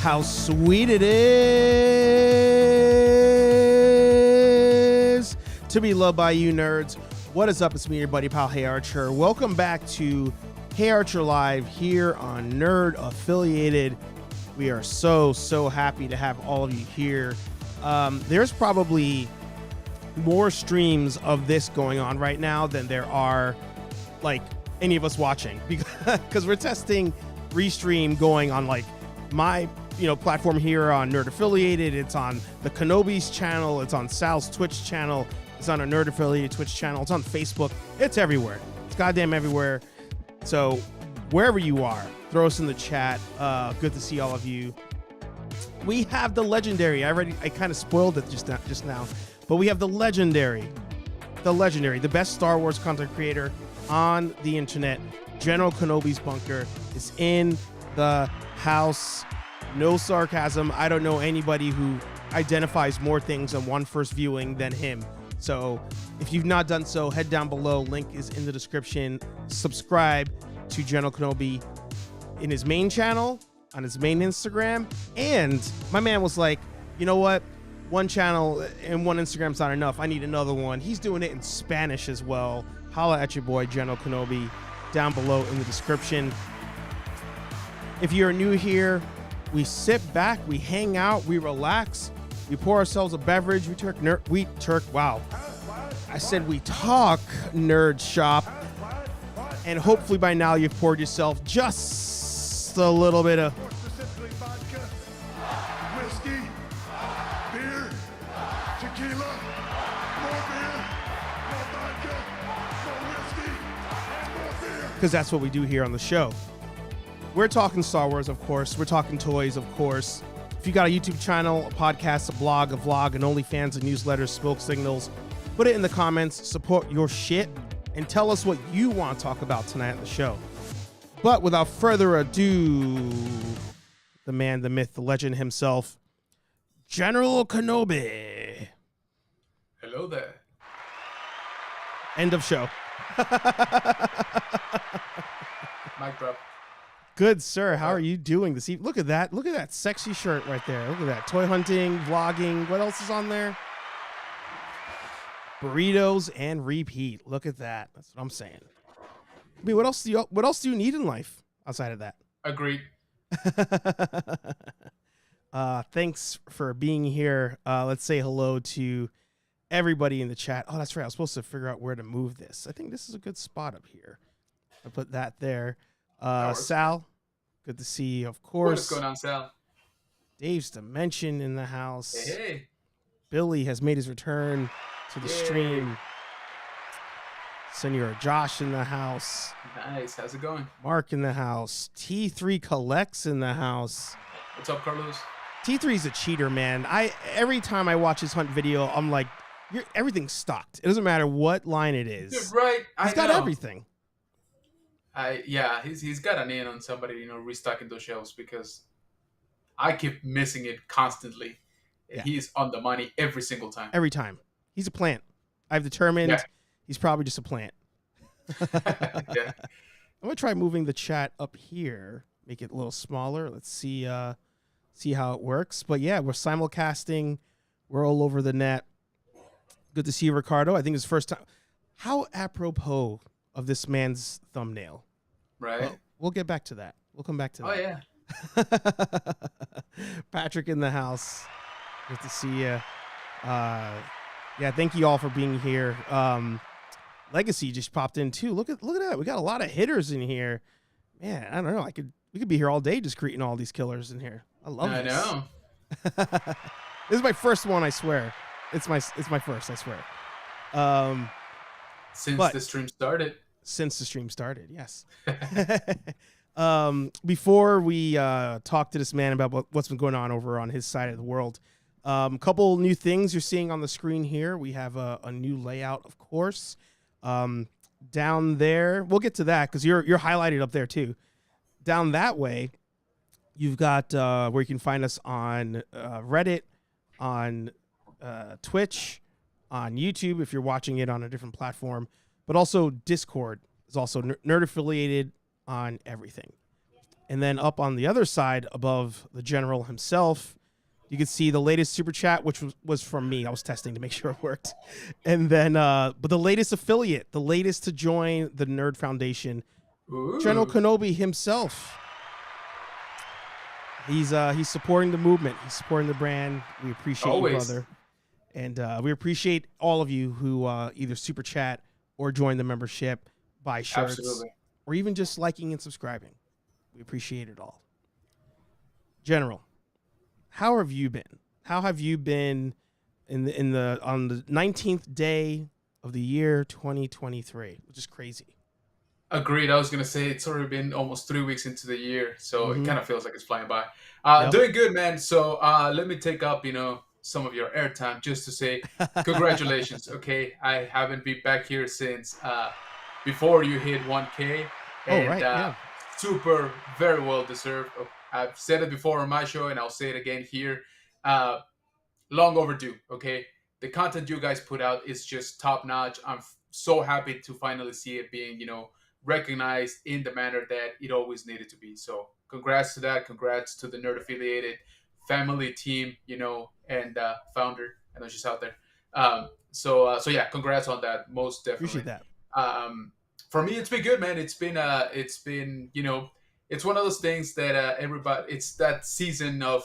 how sweet it is to be loved by you nerds. What is up? It's me, your buddy pal, HeyArcher. Welcome back to HeyArcher Live here on Nerd Affiliated. We are so happy to have all of you here. There's probably more streams of this going on right now than there are like any of us watching, because we're testing Restream going on like my platform here on Nerd Affiliated. It's on the Kenobis channel, it's on Sal's Twitch channel, it's on a Nerd Affiliated Twitch channel, it's on Facebook, it's everywhere, it's goddamn everywhere. So wherever you are, throw us in the chat. Good to see all of you. We have the legendary, I kind of spoiled it just now, but we have the legendary, the best Star Wars content creator on the internet. General Kenobis Bunker is in the house. No sarcasm. I don't know anybody who identifies more things on one first viewing than him. So if you've not done so, head down below. Link is in the description. Subscribe to General Kenobi in his main channel, on his main Instagram. And my man was like, you know what? One channel and one Instagram's not enough. I need another one. He's doing it in Spanish as well. Holla at your boy, General Kenobi, down below in the description. If you're new here, we sit back, we hang out, we relax, we pour ourselves a beverage, we talk nerd shop, and hopefully by now you've poured yourself just a little bit of whiskey, beer, tequila, more beer, more vodka, more whiskey, and more beer. because that's what we do here on the show. We're talking Star Wars, of course. We're talking toys, of course. If you got a YouTube channel, a podcast, a blog, a vlog, an OnlyFans, a newsletter, smoke signals, put it in the comments, support your shit, and tell us what you want to talk about tonight on the show. But without further ado, the man, the myth, the legend himself, General Kenobi. Hello there. End of show. Mic drop. Good, sir. How are you doing this evening? Look at that. Look at that sexy shirt right there. Look at that. Toy hunting, vlogging. What else is on there? Burritos and repeat. Look at that. That's what I'm saying. I mean, what else do you need in life outside of that? Agreed. Thanks for being here. Let's say hello to everybody in the chat. Oh, that's right. I was supposed to figure out where to move this. I think this is a good spot up here. I put that there. Sal, good to see you, of course. What's going on, Sal? Dave's Dimension in the house. Hey. Billy has made his return to the stream. Senor Josh in the house. Nice. How's it going? Mark in the house. T3 Collects in the house. What's up, Carlos? T3's a cheater, man. Every time I watch his hunt video, I'm like, everything's stocked. It doesn't matter what line it is. Dude, right. He's got everything. He's got an in on somebody, restocking those shelves, because I keep missing it constantly. Yeah. He's on the money every single time. Every time. He's a plant. I've determined he's probably just a plant. Yeah. I'm gonna try moving the chat up here, make it a little smaller. Let's see how it works. But yeah, we're simulcasting. We're all over the net. Good to see you, Ricardo. I think it's the first time. How apropos of this man's thumbnail. Right. Well, we'll get back to that. We'll come back to that. Oh, yeah. Patrick in the house. Good to see you. Yeah, thank you all for being here. Legacy just popped in too. Look at that. We got a lot of hitters in here. Man, I don't know. We could be here all day just greeting all these killers in here. I love this. I know. This is my first one, I swear. It's my first, I swear. Since the stream started. Yes. Before we talk to this man about what's been going on over on his side of the world, couple new things you're seeing on the screen here. We have a new layout, of course. Down there, we'll get to that because you're highlighted up there too. Down that way, you've got where you can find us on Reddit, on Twitch, on YouTube if you're watching it on a different platform, but also Discord is also nerd affiliated on everything. And then up on the other side, above the general himself, you can see the latest super chat, which was from me. I was testing to make sure it worked. And then, but the latest affiliate, the latest to join the Nerd Foundation, General Ooh. Kenobi himself. He's supporting the movement. He's supporting the brand. We appreciate you, brother. And we appreciate all of you who either super chat or join the membership, buy shirts, or even just liking and subscribing. We appreciate it all. General, how have you been? How have you been on the 19th day of the year 2023, which is crazy? Agreed. I was gonna say it's already been almost 3 weeks into the year, so it kind of feels like it's flying by. Doing good, man. So let me take up, some of your airtime just to say congratulations. Okay, I haven't been back here since before you hit 1K, and super, very well deserved. I've said it before on my show, and I'll say it again here. Long overdue. Okay, the content you guys put out is just top notch. I'm so happy to finally see it being, recognized in the manner that it always needed to be. So congrats to that. Congrats to the Nerd Affiliated family team, and founder. I know she's out there. So yeah, congrats on that. Most definitely. Appreciate that. For me, it's been good, man. It's been it's one of those things that everybody. It's that season of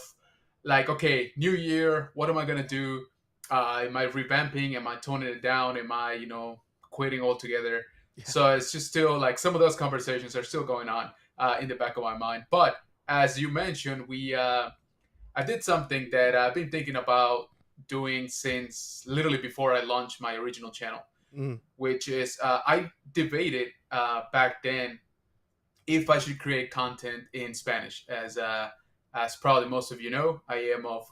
like, okay, new year. What am I gonna do? Am I revamping? Am I toning it down? Am I, quitting altogether? Yeah. So it's just still like some of those conversations are still going on in the back of my mind. But as you mentioned, I did something that I've been thinking about doing since literally before I launched my original channel, which is I debated back then if I should create content in Spanish. As probably most of you know, I am of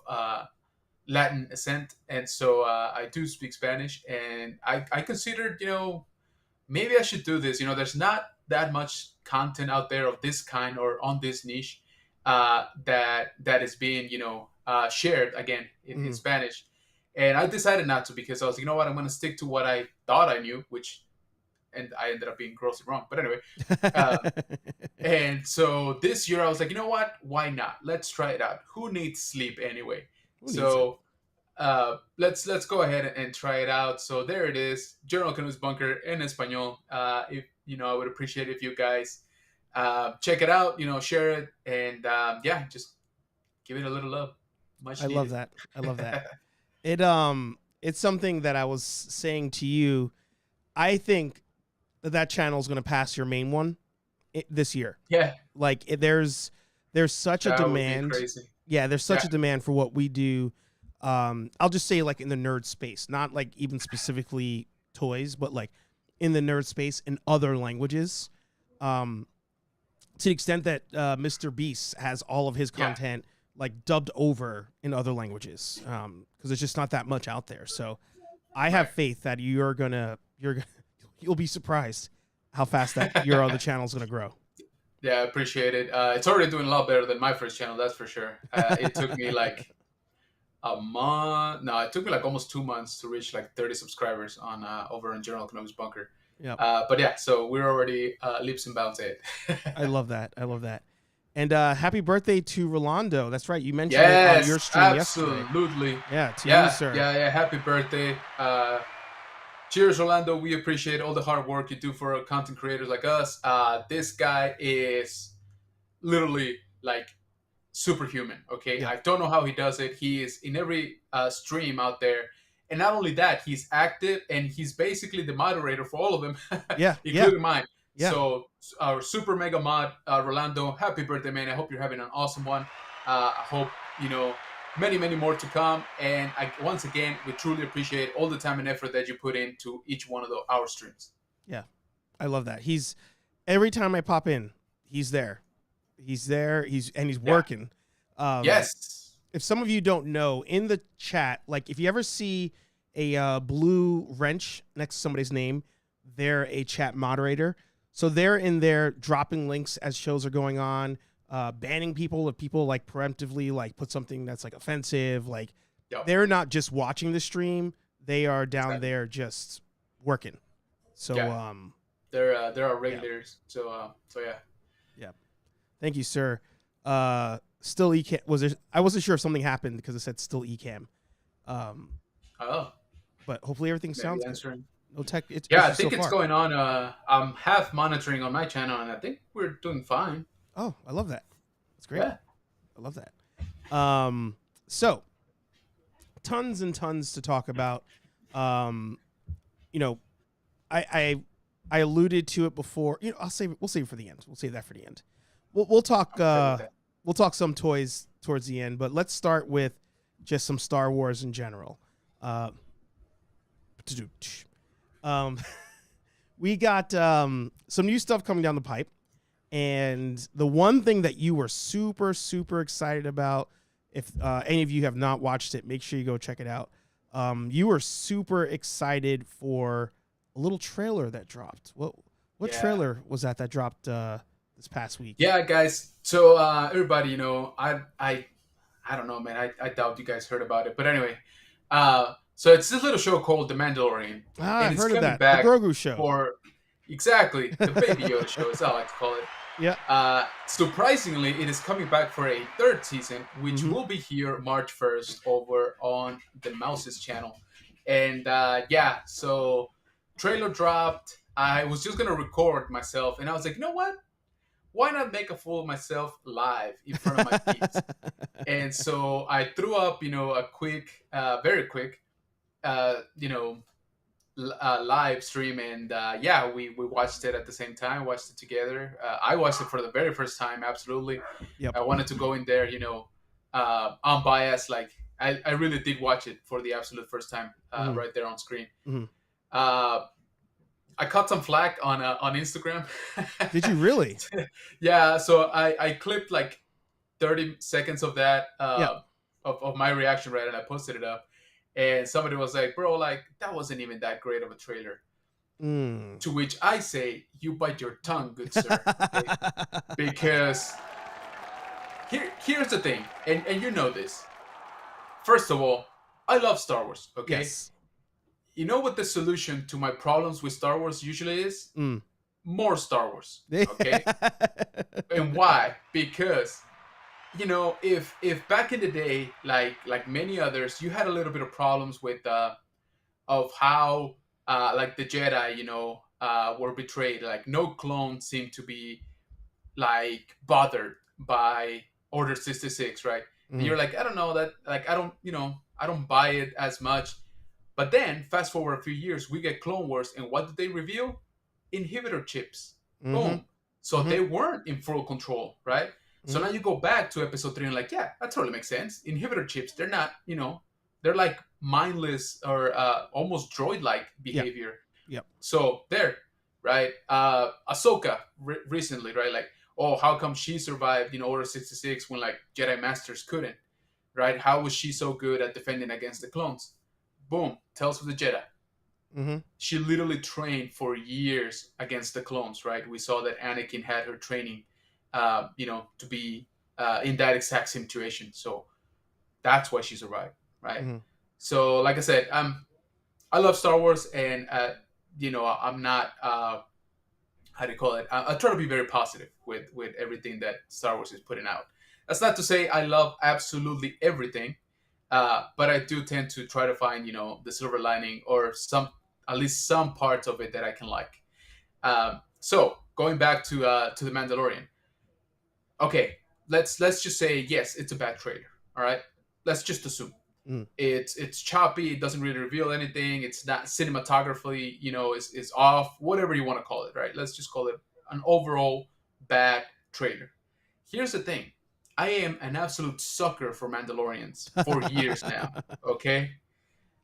Latin ascent, and so I do speak Spanish, and I considered, maybe I should do this. There's not that much content out there of this kind or on this niche that is being, shared again in Spanish. And I decided not to, because I was, you know what, I'm going to stick to what I thought I knew, and I ended up being grossly wrong. But anyway, and so this year I was like, you know what, why not? Let's try it out. Who needs sleep anyway? So let's go ahead and try it out. So there it is, General Kenobis Bunker in Espanol. If I would appreciate if you guys check it out, share it, and just give it a little love. I love that. It's something that I was saying to you. I think that channel is going to pass your main one this year. Yeah, like there's such a demand. Yeah, there's such a demand for what we do. I'll just say, like, in the nerd space, not like even specifically toys, but like in the nerd space in other languages. To the extent that Mr. Beast has all of his content like dubbed over in other languages, because there's just not that much out there. So I have faith that you'll be surprised how fast that your other channel is gonna grow. Yeah, I appreciate it. It's already doing a lot better than my first channel, that's for sure. It took me like a month. No, it took me like almost 2 months to reach like 30 subscribers on over on General Kenobis Bunker. Yeah. But yeah, so we're already leaps and bounds ahead. I love that. And happy birthday to Rolando. That's right. You mentioned it on your stream yesterday. Absolutely. Yeah, to you, sir. Yeah. Happy birthday. Cheers, Rolando. We appreciate all the hard work you do for content creators like us. This guy is literally like superhuman. Okay, I don't know how he does it. He is in every stream out there, and not only that, he's active and he's basically the moderator for all of them. Including mine. Yeah. So our super mega mod, Rolando, happy birthday, man! I hope you're having an awesome one. I hope many more to come. And once again, we truly appreciate all the time and effort that you put into each one of our streams. Yeah, I love that. Every time I pop in, he's there. He's working. Yes. If some of you don't know, in the chat, like if you ever see a blue wrench next to somebody's name, they're a chat moderator. So they're in there dropping links as shows are going on, banning people if people like preemptively like put something that's like offensive. Like they're not just watching the stream; they are down there just working. So they're our regulars. So yeah. Thank you, sir. Still Ecam was there? I wasn't sure if something happened because it said still Ecam. Oh, But hopefully everything maybe sounds good. answering. No tech Yeah, I issues so think it's far. going on. I'm half monitoring on my channel, and I think we're doing fine. Oh, I love that. That's great. Yeah. I love that. So tons and tons to talk about. You know, I alluded to it before. You know, we'll save it for the end. We'll save that for the end. We'll talk I'm okay with that. we'll talk some toys towards the end, but let's start with just some Star Wars in general. We got some new stuff coming down the pipe, and the one thing that you were super excited about, if any of you have not watched it, make sure you go check it out. You were super excited for a little trailer that dropped. What Yeah. trailer was that dropped this past week? Yeah, guys. So everybody, I don't know, man. I doubt you guys heard about it, but anyway, so it's this little show called The Mandalorian, and I've it's heard of coming that. back The Grogu show. for exactly the Baby Yoda show, as I like to call it. Yeah. Surprisingly, it is coming back for a third season, which Mhm. will be here March 1st over on the Mouse's channel. And yeah, so trailer dropped. I was just gonna record myself, and I was like, you know what? Why not make a fool of myself live in front of my peeps? And so I threw up, a quick, very quick, live stream, and yeah, we watched it at the same time, watched it together. I watched it for the very first time, absolutely. Yep. I wanted to go in there, unbiased, like I really did watch it for the absolute first time, Mhm. right there on screen. Mhm. I caught some flack on Instagram. Did you really? Yeah, so I clipped like 30 seconds of that Yeah. of my reaction, right, and I posted it up, and somebody was like, bro, like that wasn't even that great of a trailer. Mm. To which I say, you bite your tongue, good sir. Okay? Because here's the thing, and you know this. First of all, I love Star Wars, okay? Yes. You know what the solution to my problems with Star Wars usually is? Mm. More Star Wars, okay? And why? Because if back in the day, like many others, you had a little bit of problems with of how like the Jedi, were betrayed. Like no clone seemed to be like bothered by Order 66, right? And you're like, I don't know that, like I don't buy it as much. But then fast forward a few years, we get Clone Wars, and what did they reveal? Inhibitor chips. Mhm. Boom. So Mhm. they weren't in full control, right? So now you go back to episode 3 and like, yeah, that totally makes sense. Inhibitor chips, they're not, they're like mindless or almost droid-like behavior. Yep. So there, right? Ahsoka recently, right? Like, oh, how come she survived, Order 66 when like Jedi Masters couldn't, right? How was she so good at defending against the clones? Boom, Tales of the Jedi. Mm-hmm. She literally trained for years against the clones, right? We saw that Anakin had her training, to be in that exact situation. So that's why she survived, right? Mm-hmm. So, like I said, I love Star Wars, and I'm not how do you call it? I try to be very positive with everything that Star Wars is putting out. That's not to say I love absolutely everything, but I do tend to try to find the silver lining or at least some parts of it that I can like. So going back to the Mandalorian. Okay, let's just say yes, it's a bad trailer. All right, let's just assume it's choppy. It doesn't really reveal anything. It's not cinematography. Is off. Whatever you want to call it. Right. Let's just call it an overall bad trailer. Here's the thing. I am an absolute sucker for Mandalorians for years now. Okay.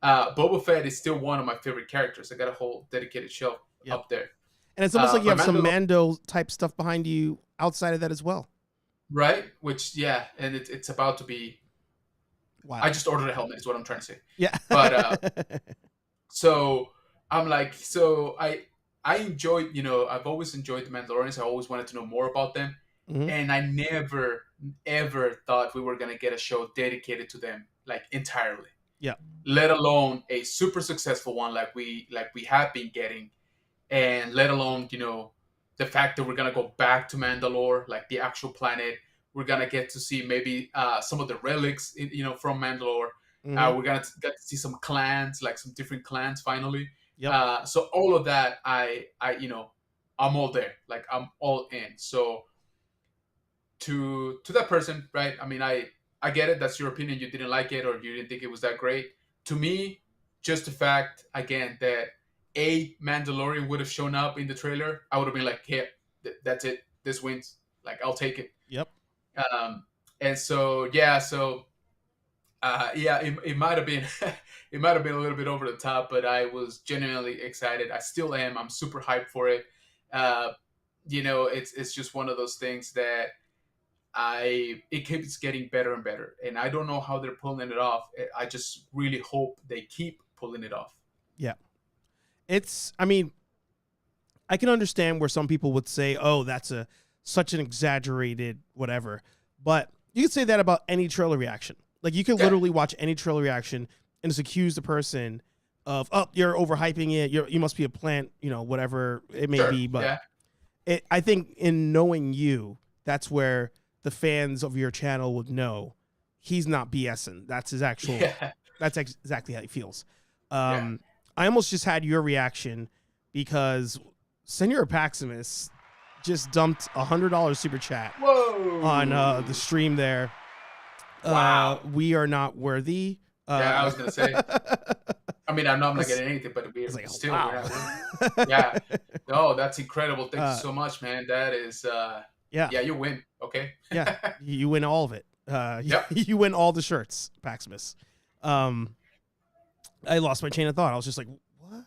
Boba Fett is still one of my favorite characters. I got a whole dedicated shelf up there. And it's almost like you have some Mandalorian Mando type stuff behind you outside of that as well. Right? Which, yeah, and it's about to be. Wow. I just ordered a helmet, is what I'm trying to say. Yeah. But so I'm like, so I enjoyed, I've always enjoyed the Mandalorians. I always wanted to know more about them. Mm-hmm. And I never, ever thought we were going to get a show dedicated to them, like entirely. Yeah. Let alone a super successful one like we have been getting. And let alone, the fact that we're gonna go back to Mandalore, like the actual planet. We're gonna get to see maybe some of the relics, from Mandalore. Hmm. We're gonna get to see some clans, like some different clans, finally. Yep. So all of that, I'm all there. Like I'm all in. So to that person, right? I mean, I get it. That's your opinion. You didn't like it, or you didn't think it was that great. To me, just the fact again that a Mandalorian would have shown up in the trailer, I would have been like, "Yeah, that's it. This wins. Like, I'll take it." Yep. And so yeah, it might have been it might have been a little bit over the top, but I was genuinely excited. I still am. I'm super hyped for it. Uh, it's just one of those things that it keeps getting better and better, and I don't know how they're pulling it off. I just really hope they keep pulling it off. Yeah. I mean, I can understand where some people would say, "Oh, that's such an exaggerated whatever," but you could say that about any trailer reaction. Like you could Yeah, literally watch any trailer reaction and just accuse the person of, "Oh, you're overhyping it. You must be a plant," whatever it may sure. be. But Yeah, I think in knowing you, that's where the fans of your channel would know he's not BSing. That's his actual. yeah, That's exactly how he feels. yeah. Um, I almost just had your reaction because Senor Paximus just dumped $100 super chat on Whoa! the stream there. Wow. We are not worthy. Yeah, I was gonna say. I mean, I'm not was, getting anything, but I was like, oh, still we're wow. not. Yeah. No, that's incredible. Thank you uh, so much, man. That is. yeah, Yeah, you win. Okay. yeah, you win all of it. Yep. You win all the shirts, Paximus. I lost my chain of thought. I was just like, what?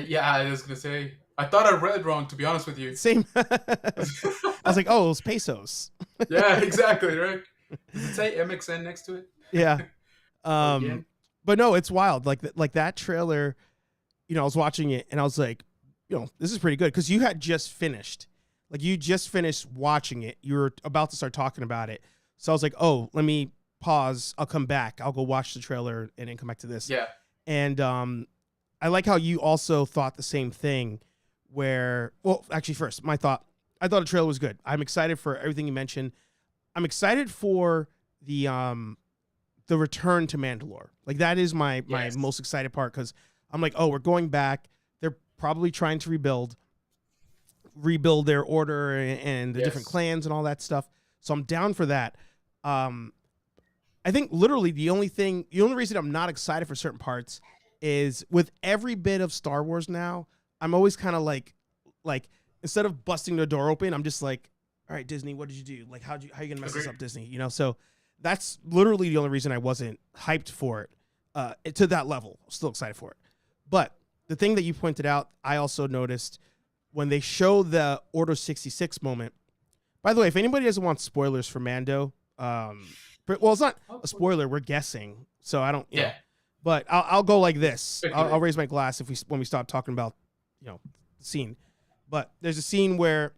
Yeah, I was gonna say. I thought I read wrong, to be honest with you. Same. I was like, oh, it was pesos. Yeah, exactly. Right. Does it say MXN next to it? Yeah. Again. But no, it's wild. Like that trailer, I was watching it and I was like, this is pretty good because you had just finished. Like you just finished watching it. You were about to start talking about it. So I was like, oh, let me pause. I'll come back. I'll go watch the trailer and then come back to this. Yeah. And I like how you also thought the same thing where, well, actually first, I thought the trailer was good. I'm excited for everything you mentioned. I'm excited for the return to Mandalore. Like that is my Yes. most excited part because I'm like, oh, we're going back. They're probably trying to rebuild their order and the different Yes. clans and all that stuff. So I'm down for that. I think literally the only reason I'm not excited for certain parts is with every bit of Star Wars now, I'm always kind of like instead of busting the door open, I'm just like, all right, Disney, what did you do? Like, how you gonna mess this Agreed. up, Disney? So that's literally the only reason I wasn't hyped for it to that level. Still excited for it. But the thing that you pointed out, I also noticed when they show the Order 66 moment. By the way, if anybody doesn't want spoilers for Mando, well, it's not a spoiler. We're guessing, so I don't. Yeah. But I'll go like this. I'll Speculate. raise my glass when we stop talking about the scene. But there's a scene where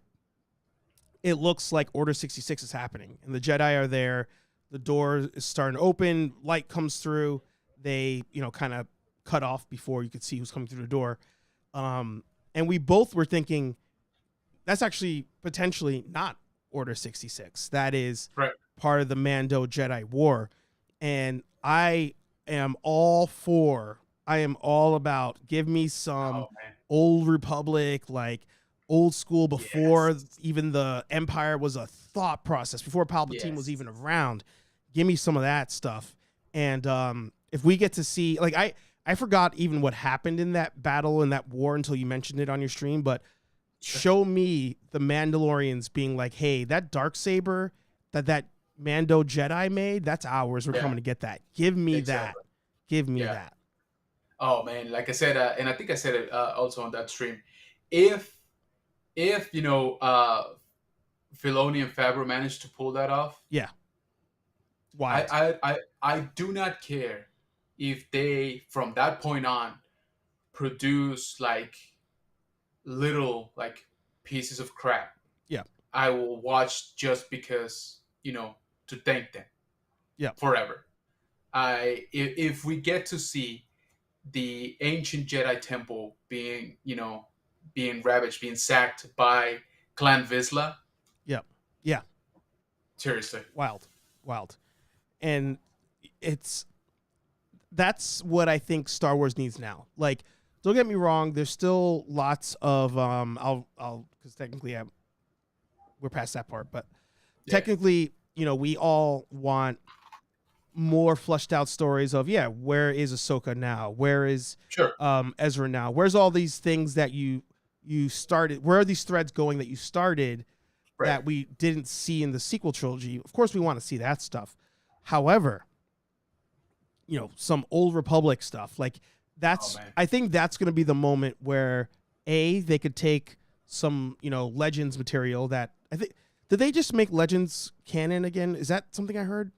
it looks like Order 66 is happening, and the Jedi are there. The door is starting to open. Light comes through. They kind of cut off before you could see who's coming through the door. And we both were thinking that's actually potentially not Order 66. That is Right. part of the Mando Jedi War. And I am all about give me some Oh man. old Republic, like old school before Yes. even the Empire was a thought process, before Palpatine was Yes. even around. Give me some of that stuff. And if we get to see, like, I forgot even what happened in that battle, in that war, until you mentioned it on your stream, but show me the Mandalorians being like, hey, that Darksaber that Mando Jedi made, that's ours. We're Yeah. coming to get that. Give me Exactly. that. Give me Yeah. that. Oh man, like I said, and I think I said it also on that stream. If Filoni and Favreau managed to pull that off, Yeah. Wild. I do not care if they from that point on produce like little like pieces of crap. Yeah. I will watch just because to thank them. Yeah. Forever. If we get to see the ancient Jedi temple being being ravaged, being sacked by Clan Vizsla. Yeah. Yeah. Seriously. Wild. Wild. And it's that's what I think Star Wars needs now. Like, don't get me wrong, there's still lots of I'll because technically we're past that part, but Yeah. technically, we all want more fleshed out stories of where is Ahsoka now? Where is Sure. Ezra now? Where's all these things that you started? Where are these threads going that you started Right. that we didn't see in the sequel trilogy? Of course, we want to see that stuff. However, some Old Republic stuff like that's. man. I think that's going to be the moment where they could take some Legends material that I think. Did they just make Legends canon again? Is that something I heard?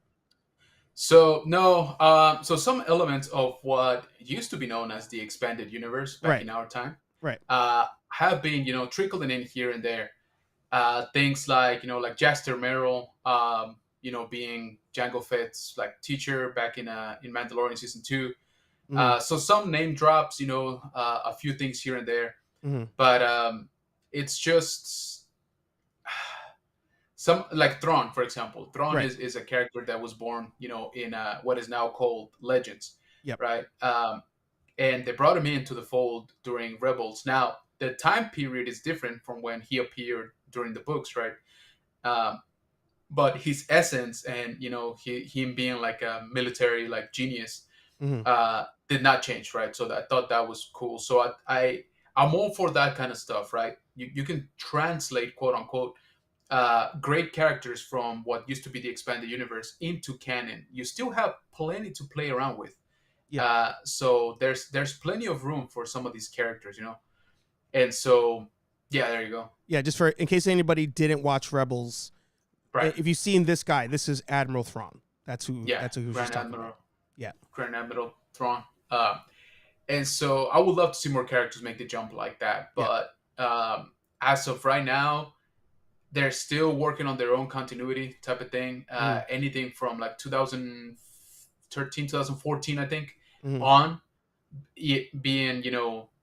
So no, so some elements of what used to be known as the expanded universe back Right. in our time, Right. have been trickling in here and there. Things like like Jaster Merrill, being Jango Fett's like teacher back in Mandalorian season 2. Mhm. So some name drops, a few things here and there, Mhm. but it's just some like Thrawn, for example. Thrawn Right. is a character that was born, in what is now called Legends, Yep. right? And they brought him into the fold during Rebels. Now the time period is different from when he appeared during the books, right? Um, but his essence and him being like a military like genius Mhm. did not change, right? So I thought that was cool. So I'm all for that kind of stuff, right? You can translate, quote unquote, great characters from what used to be the expanded universe into canon. You still have plenty to play around with. Yeah. So there's plenty of room for some of these characters, and so yeah, there you go. Yeah, just for in case anybody didn't watch Rebels, Right. if you've seen this guy, this is Admiral Thrawn. That's who. Yeah, That's who she's Grand talking Admiral. about. Yeah. Grand Admiral Thrawn. And so I would love to see more characters make the jump like that. But as of right now, they're still working on their own continuity type of thing. Anything from like 2013, 2014, I think, Mhm. on it being,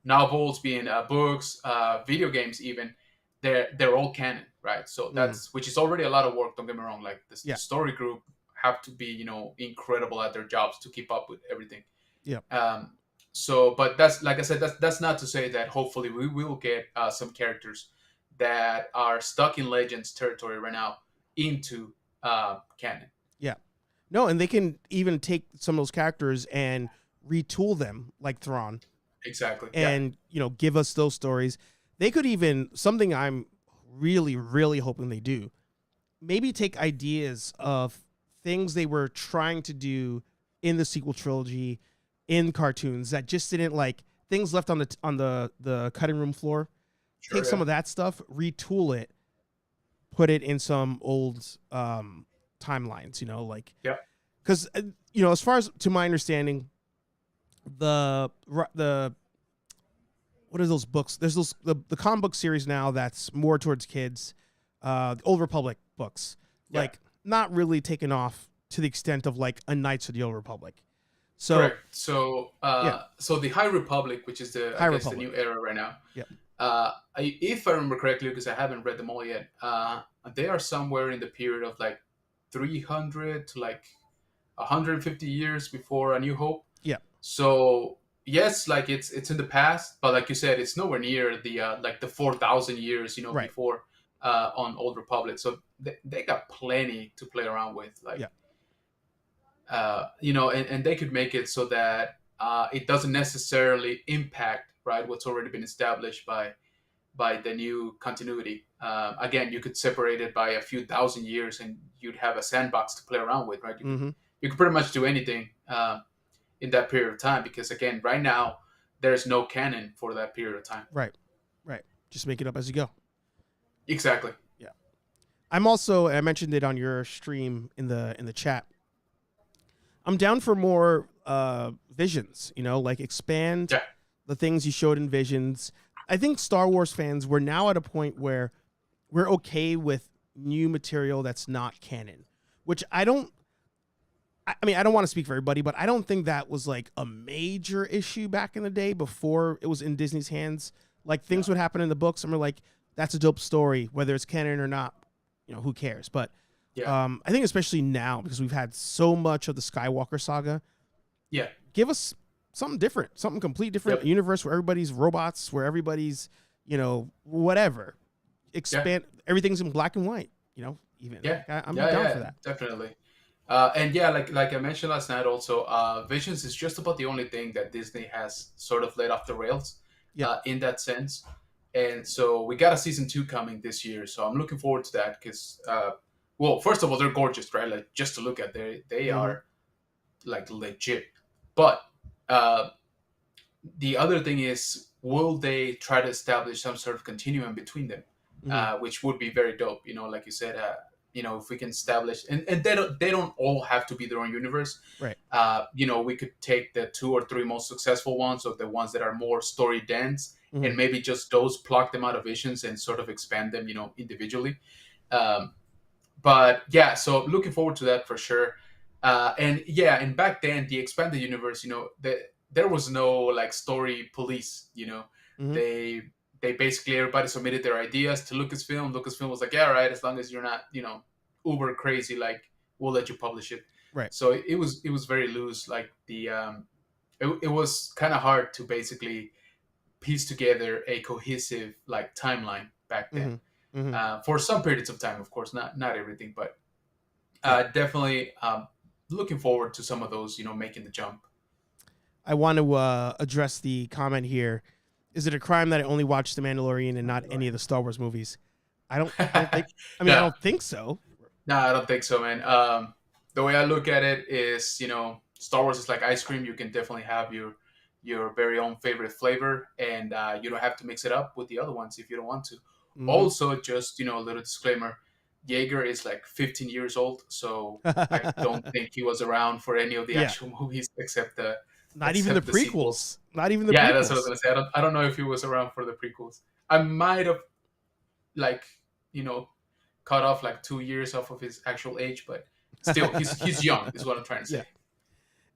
novels, being books, video games, even they're all canon, right? So that's which is already a lot of work. Don't get me wrong. Like the story group have to be, incredible at their jobs to keep up with everything. Yeah. So, but that's like I said, that's not to say that hopefully we will get some characters that are stuck in Legends territory right now into canon. Yeah. No, and they can even take some of those characters and retool them like Thrawn Exactly. and give us those stories. They could even something I'm really really hoping they do. Maybe take ideas of things they were trying to do in the sequel trilogy in cartoons that just didn't like things left on the cutting room floor. Sure, Take some of that stuff, retool it, put it in some old timelines, because as far as to my understanding, the what are those books? There's the comic book series now that's more towards kids, the Old Republic books, like not really taken off to the extent of like a Knights of the Old Republic. So correct. So so the High Republic, which is the High I guess Republic. the new era right now. Yep. If I remember correctly, because I haven't read them all yet, they are somewhere in the period of like 300 to like 150 years before A New Hope. Yeah. So yes, like it's in the past, but like you said, it's nowhere near the like the 4,000 years Right. before on Old Republic. So they got plenty to play around with, like and they could make it so that it doesn't necessarily impact what's already been established by the new continuity. Again, you could separate it by a few thousand years, and you'd have a sandbox to play around with, right? You could pretty much do anything in that period of time, because again, right now there's no canon for that period of time. Right. Just make it up as you go. Exactly. Yeah. I'm also, I mentioned it on your stream in the chat, I'm down for more Visions, like expand the things you showed in Visions. I think Star Wars fans, we're now at a point where we're okay with new material that's not canon, which I don't want to speak for everybody, but I don't think that was like a major issue back in the day before it was in Disney's hands. Like things would happen in the books, and we're like, that's a dope story, whether it's canon or not. Who cares? But I think especially now, because we've had so much of the Skywalker saga. Yeah. Give us something different, something completely different. A universe where everybody's robots, where everybody's, whatever. Expand. Everything's in black and white. Even. Yeah. I'm down for that. Definitely. And yeah, like I mentioned last night, also, Visions is just about the only thing that Disney has sort of let off the rails. In that sense. And so we got a season 2 coming this year. So I'm looking forward to that because, well, first of all, they're gorgeous, right? Like just to look at, they are like legit. But the other thing is, will they try to establish some sort of continuum between them, which would be very dope. Like you said, if we can establish, and they don't all have to be their own universe, right? We could take the 2 or 3 most successful ones, or the ones that are more story dense, and maybe just those, pluck them out of Visions and sort of expand them, individually. But yeah, so looking forward to that for sure. And back then, the expanded universe, there was no like story police. They basically, everybody submitted their ideas to Lucasfilm. Lucasfilm was like, yeah, right, as long as you're not, uber crazy, like we'll let you publish it. Right. So it was very loose. Like it was kind of hard to basically piece together a cohesive like timeline back then. For some periods of time, of course, not everything, but definitely looking forward to some of those, making the jump. I want to address the comment here. Is it a crime that I only watch The Mandalorian and not any of the Star Wars movies? I don't think. I mean, I don't think so. No, I don't think so, man. The way I look at it is, Star Wars is like ice cream. You can definitely have your very own favorite flavor, and you don't have to mix it up with the other ones if you don't want to. Also, just a little disclaimer: Jaeger is like 15 years old, so I don't think he was around for any of the actual movies except the. Not even the prequels. Sequels. Not even the prequels. Yeah, that's what I was going to say. I don't know if he was around for the prequels. I might have, cut off like 2 years off of his actual age, but still, he's young, is what I'm trying to say. Yeah.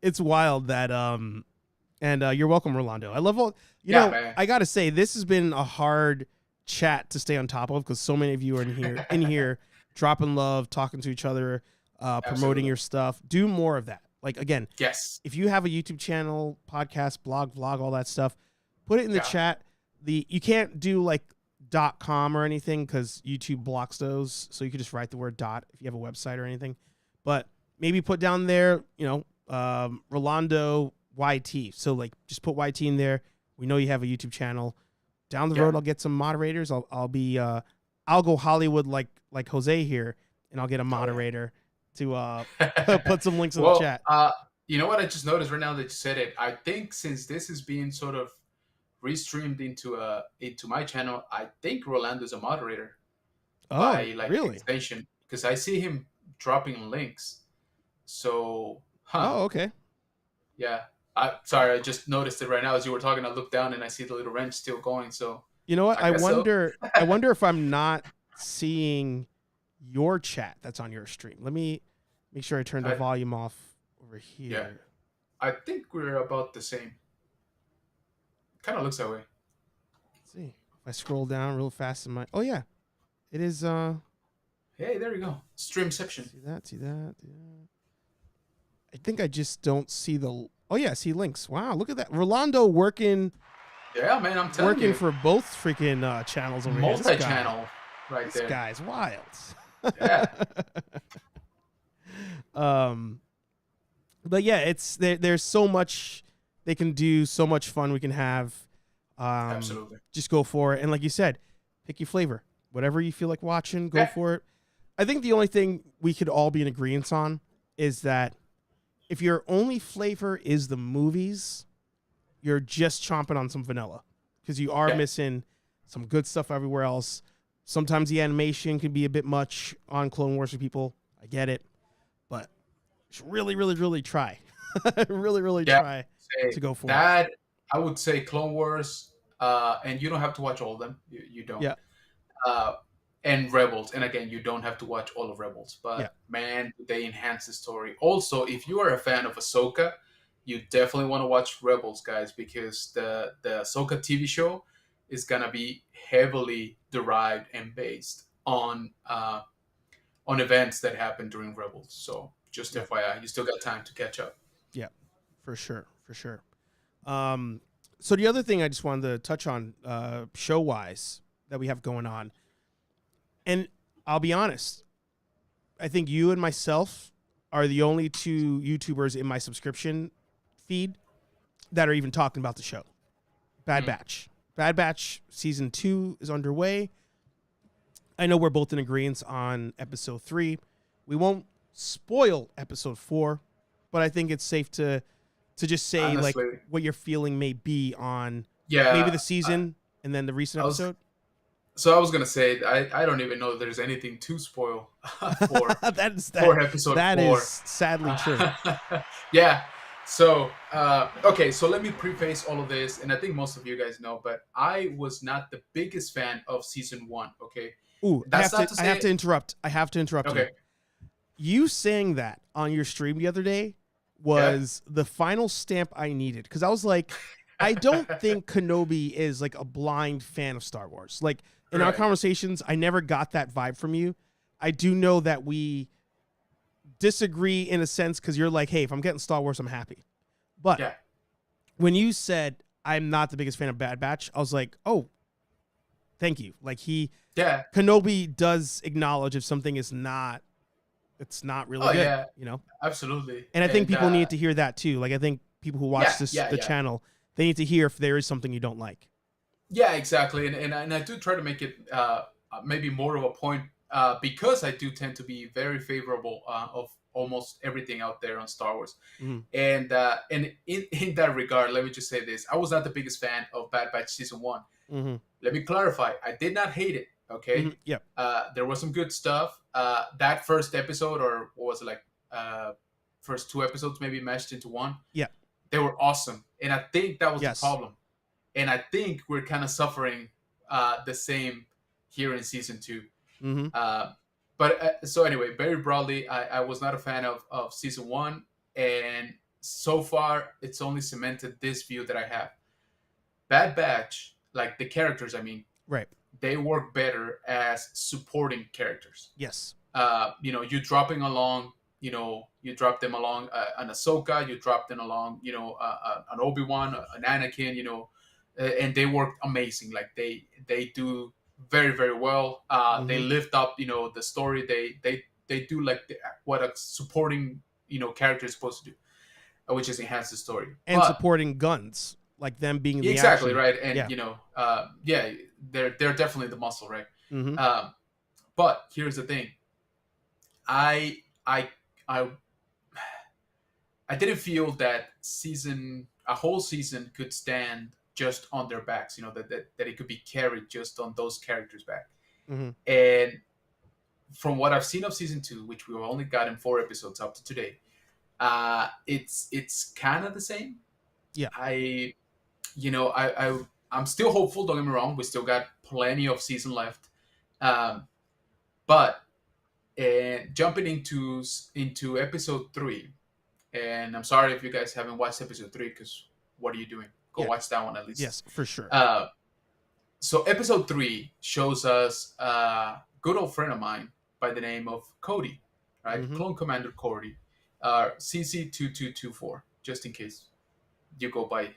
It's wild that, and you're welcome, Rolando. I love all, man. I got to say, this has been a hard chat to stay on top of because so many of you are in here dropping love, talking to each other, promoting your stuff. Do more of that. Like, again, yes. If you have a YouTube channel, podcast, blog, vlog, all that stuff, put it in the chat. You can't do like .com or anything because YouTube blocks those. So you could just write the word .dot if you have a website or anything. But maybe put down there, Rolando YT. So like just put YT in there. We know you have a YouTube channel. Down the road, I'll get some moderators. I'll go Hollywood like Jose here, and I'll get a moderator. To put some links in the chat. You know what I just noticed right now that you said it? I think since this is being sort of restreamed into my channel, I think Rolando's a moderator. By really? Extension, because I see him dropping links. So, Oh, okay. Yeah. Sorry, I just noticed it right now as you were talking. I looked down and I see the little wrench still going. So you know what? I wonder. I wonder if I'm not seeing your chat that's on your stream. Let me make sure I turn the volume off over here. Yeah. I think we're about the same. Kind of looks that way. Let's see. If I scroll down real fast in my... Oh, yeah. It is... Hey, there you go. Streamception. See that? Yeah. I think I just don't see the... Oh, yeah. See links. Wow, look at that. Rolando working... Yeah, man, I'm telling you. Working for both freaking channels over here. Multi-channel right there. This guy's wild. Yeah. But yeah, it's there's so much they can do, so much fun we can have. Absolutely. Just go for it. And like you said, pick your flavor. Whatever you feel like watching, go for it. I think the only thing we could all be in agreement on is that if your only flavor is the movies, you're just chomping on some vanilla because you are missing some good stuff everywhere else. Sometimes the animation can be a bit much on Clone Wars for people. I get it. But really, really, really try. really try to go for that. I would say Clone Wars, and you don't have to watch all of them. You don't. Yeah. And Rebels. And again, you don't have to watch all of Rebels. But man, they enhance the story. Also, if you are a fan of Ahsoka, you definitely want to watch Rebels, guys, because the Ahsoka TV show is gonna be heavily derived and based on events that happened during Rebels. So just Yep. FYI, you still got time to catch up. Yeah, for sure, for sure. So the other thing I just wanted to touch on, show wise, that we have going on, and I'll be honest, I think you and myself are the only two YouTubers in my subscription feed that are even talking about the show. Bad Batch. Bad Batch season 2 is underway. I know we're both in agreement on episode 3. We won't spoil episode 4, but I think it's safe to just say Honestly, like what your feeling may be on yeah, maybe the season and then the recent episode. So I was gonna say I don't even know if there's anything to spoil for That's for episode that 4. is sadly true. Yeah. So okay, so let me preface all of this, and I think most of you guys know, but I was not the biggest fan of season 1. Okay. Ooh, That's I not to say. have to interrupt. I have to interrupt you. Okay. You saying that on your stream the other day was the final stamp I needed, because I was like, I don't think Kenobi is like a blind fan of Star Wars. Like in our Right. conversations, I never got that vibe from you. I do know that we disagree in a sense because you're like, hey, if I'm getting Star Wars, I'm happy. But Yeah. when you said I'm not the biggest fan of Bad Batch, I was like, oh, thank you. Like Yeah. Kenobi does acknowledge if something is not, it's not really Oh good, yeah. you know? Absolutely. And I think people need to hear that too. Like I think people who watch the yeah. channel, they need to hear if there is something you don't like. Yeah, exactly, and I do try to make it maybe more of a point because I do tend to be very favorable of almost everything out there on Star Wars, Mhm. and in that regard, let me just say this: I was not the biggest fan of Bad Batch season 1. Mm-hmm. Let me clarify: I did not hate it. Okay, Mm-hmm. Yep. there was some good stuff. That first episode, or what was it like? First 2 episodes maybe meshed into one. Yeah. They were awesome, and I think that was Yes. the problem. And I think we're kind of suffering the same here in season 2. Mm-hmm. But so anyway, very broadly, I was not a fan of season 1, and so far it's only cemented this view that I have. Bad Batch, like the characters, I mean, Right. they work better as supporting characters. Yes. You dropping along, you drop them along an Ahsoka, you drop them along, an Obi-Wan, an Anakin, and they work amazing. Like they do very, very well. They lift up, the story. They do like what a supporting, character is supposed to do, which is enhance the story And supporting guns, like them being in the exactly action. right. And Yeah. they're definitely the muscle, right? Mm-hmm. But here's the thing. I didn't feel that a whole season could stand just on their backs, that it could be carried just on those characters' back. Mm-hmm. And from what I've seen of season 2, which we've only gotten 4 episodes up to today, it's kind of the same. Yeah. I'm still hopeful. Don't get me wrong. We still got plenty of season left. But jumping into episode 3, and I'm sorry if you guys haven't watched episode 3, because what are you doing? Go watch that one at least. Yes, for sure. So episode 3 shows us a good old friend of mine by the name of Cody, right? Mhm. Clone Commander Cody, CC2224, just in case you go by,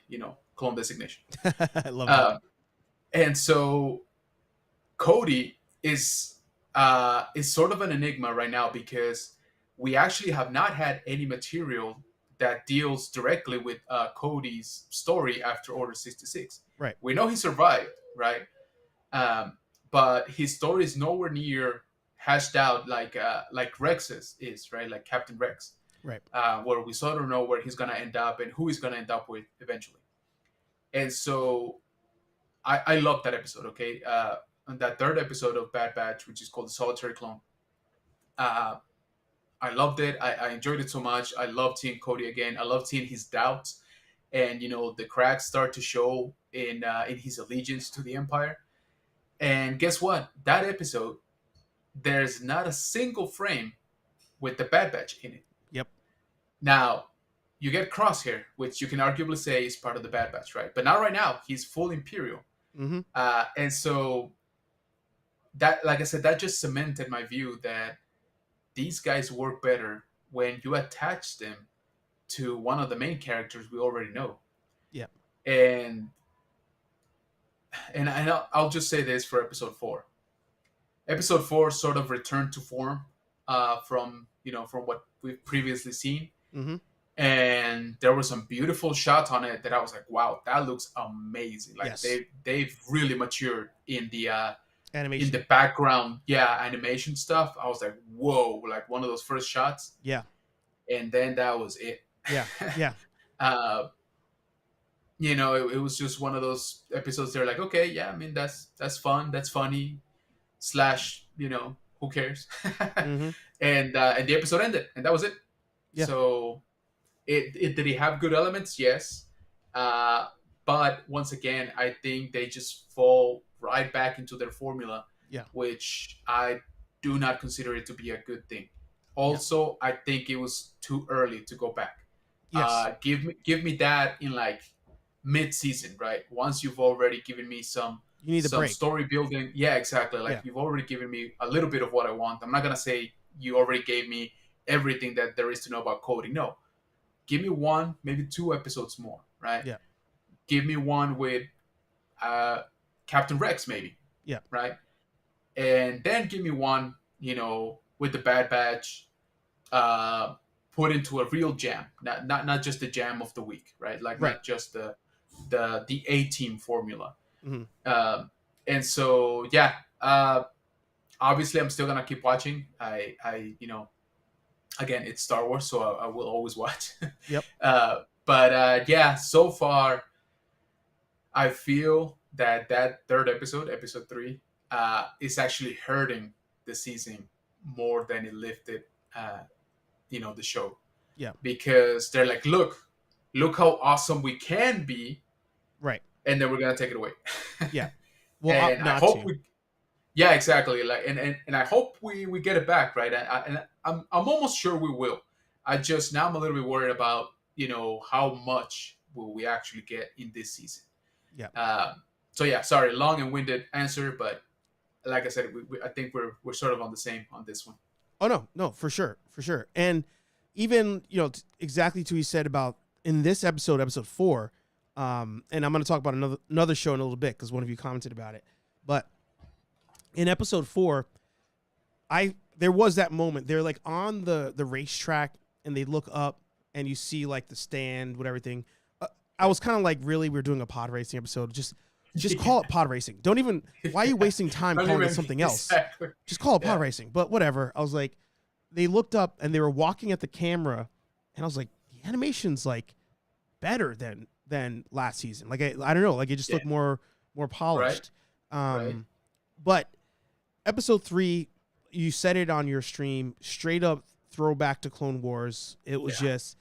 clone designation. I love that. And so Cody is sort of an enigma right now, because we actually have not had any material that deals directly with Cody's story after Order 66. Right. We know he survived, right? But his story is nowhere near hashed out like Rex's is, right? Like Captain Rex. Right. Where we sort of know where he's going to end up and who he's going to end up with eventually. And so I love that episode, okay? On that 3rd episode of Bad Batch, which is called The Solitary Clone. I loved it. I enjoyed it so much. I loved seeing Cody again. I loved seeing his doubts, and the cracks start to show in his allegiance to the Empire. And guess what? That episode, there's not a single frame with the Bad Batch in it. Yep. Now, you get Crosshair, which you can arguably say is part of the Bad Batch, right? But not right now. He's full Imperial. Mm-hmm. And so that, like I said, that just cemented my view that these guys work better when you attach them to one of the main characters we already know. Yeah. And I'll just say this for episode 4. Episode 4 sort of returned to form from from what we've previously seen, Mm-hmm. and there were some beautiful shots on it that I was like, wow, that looks amazing. Like Yes. they've really matured in the Animation. background, yeah, animation stuff. I was like, whoa, like one of those first shots, Yeah. and then that was it. Yeah. Yeah. uh, it was just one of those episodes. They're like, okay, yeah, I mean that's fun, that's funny, slash, who cares? Mm-hmm. And the episode ended, and that was it. Yeah. So it did he have good elements? Yes, uh, but once again, I think they just fall right back into their formula, Yeah. which I do not consider it to be a good thing. Yeah. Also, I think it was too early to go back. Yes. Give me that in like mid-season, right? Once you've already given me You need the some break. story building. Yeah, exactly. Like Yeah. you've already given me a little bit of what I want. I'm not gonna say you already gave me everything that there is to know about coding. No, give me one, maybe 2 episodes more, right? Yeah. Give me one with Captain Rex, maybe, Yeah. right? And then give me one, with the Bad Batch, uh, put into a real jam, not just the jam of the week, right? Like Right. not just the A team formula. Mm-hmm. And so yeah, obviously I'm still gonna keep watching. I again, it's Star Wars, so I will always watch. Yep. But yeah, so far I feel that third episode, episode 3, is actually hurting the season more than it lifted, the show. Yeah. Because they're like, look how awesome we can be, Right. and then we're gonna take it away. Yeah. Well, And I not hope to. we, yeah, exactly. Like, and I hope we get it back, right? And I'm almost sure we will. Now I'm a little bit worried about how much will we actually get in this season. Yeah. So yeah, sorry, long and winded answer, but like I said, I think we're sort of on the same on this one. Oh no, for sure, for sure. And even exactly to what you said about in this episode 4. And I'm going to talk about another show in a little bit because one of you commented about it. But in episode 4, there was that moment. They're like on the racetrack and they look up and you see like the stand with everything. I was kind of like, really, we're doing a pod racing episode. Just call it pod racing. Don't even. Why are you wasting time calling it something else? Exactly. Just call it pod Yeah. racing. But whatever. I was like, they looked up and they were walking at the camera, and I was like, the animation's like better than last season. Like I don't know. Like it just looked more polished. Right. But episode 3, you said it on your stream, straight up throwback to Clone Wars. It was just,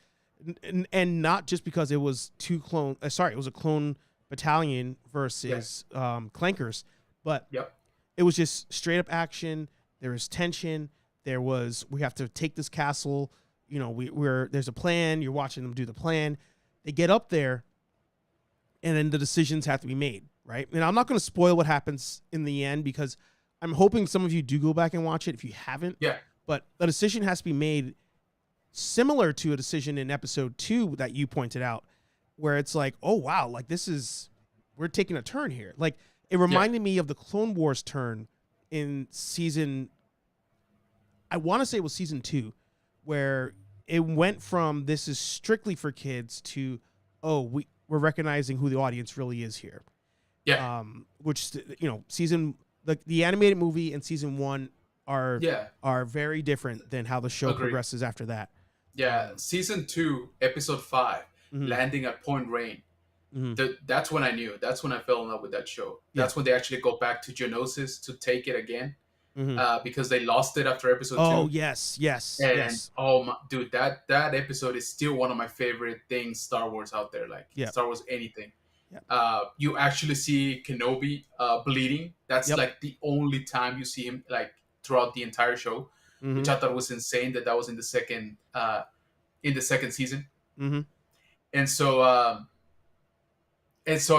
and not just because it was it was a clone battalion versus clankers, but Yep. it was just straight up action. There was tension. We have to take this castle. There's a plan. You're watching them do the plan. They get up there, and then the decisions have to be made, right? And I'm not going to spoil what happens in the end because I'm hoping some of you do go back and watch it if you haven't. Yeah. But the decision has to be made similar to a decision in episode 2 that you pointed out, where it's like, oh wow, like we're taking a turn here. Like it reminded me of the Clone Wars turn in season, I want to say it was season 2, where it went from this is strictly for kids to, oh, we're recognizing who the audience really is here. Yeah. Which season the animated movie and season 1 are very different than how the show Agreed. progresses after that. Yeah. Season 2, episode 5, Mhm. landing at Point Rain. Mhm. That's when I knew. That's when I fell in love with that show. That's when they actually go back to Geonosis to take it again, because they lost it after episode 2. Oh yes. And oh my dude, that episode is still one of my favorite things Star Wars out there. Like Star Wars anything. Yeah. You actually see Kenobi bleeding. That's like the only time you see him like throughout the entire show, which I thought was insane that was in the second season. Mm-hmm. And so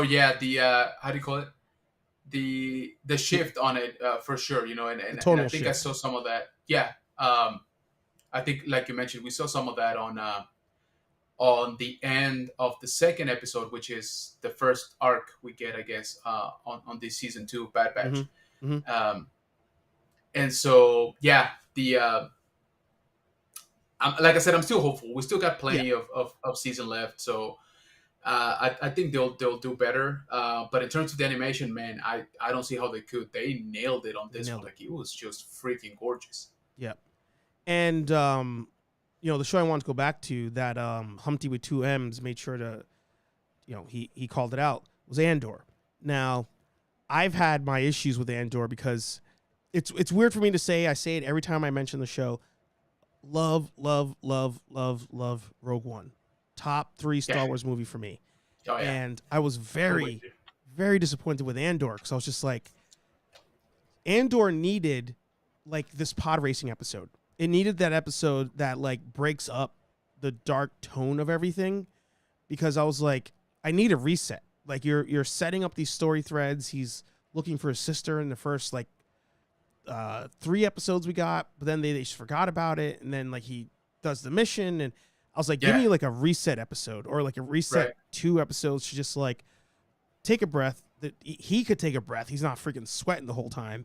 yeah, the how do you call it? the shift on it for sure. You know, and tonal I think I shift. saw some of that. Yeah. I think, like you mentioned, we saw some of that on the end of the second episode, which is the first arc we get, I guess, on this season 2 of Bad Hmm. Batch. Hmm. And so, yeah, like I said, I'm still hopeful. We still got Yeah, plenty of season left, so I think they'll do better. But in terms of the animation, man, I don't see how they could. They nailed it on they this nailed one. it. Like, it was just freaking gorgeous. Yeah. And the show I wanted to go back to that Humpty with two M's made sure to, he called it out, was Andor. Now, I've had my issues with Andor because it's weird for me to say. I say it every time I mention the show. Love, love, love, love, love Rogue One. Top 3 Star Yeah. Wars movie for me. Oh yeah. And I was I'm with very, you. very disappointed with Andor because I was just like, Andor needed like this pod racing episode. It needed that episode that like breaks up the dark tone of everything, because I was like, I need a reset. Like you're setting up these story threads. He's looking for his sister in the first like 3 episodes we got, but then they just forgot about it, and then like he does the mission, and I was like, give me like a reset episode or like a reset Right. 2 episodes to just like take a breath. That he could take a breath. He's not freaking sweating the whole time,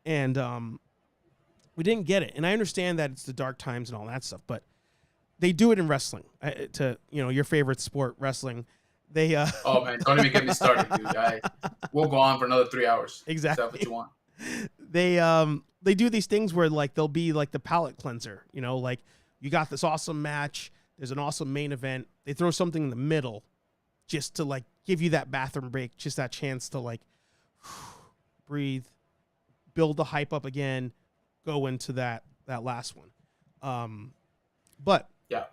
and we didn't get it. And I understand that it's the dark times and all that stuff, but they do it in wrestling. To your favorite sport, wrestling. They Oh man, don't even get me started, dude. We'll go on for another 3 hours. Exactly. Is that what you want? They do these things where like they'll be like the palate cleanser. Like you got this awesome match. There's an awesome main event. They throw something in the middle, just to like give you that bathroom break, just that chance to like breathe, build the hype up again, go into that last one. But Yeah.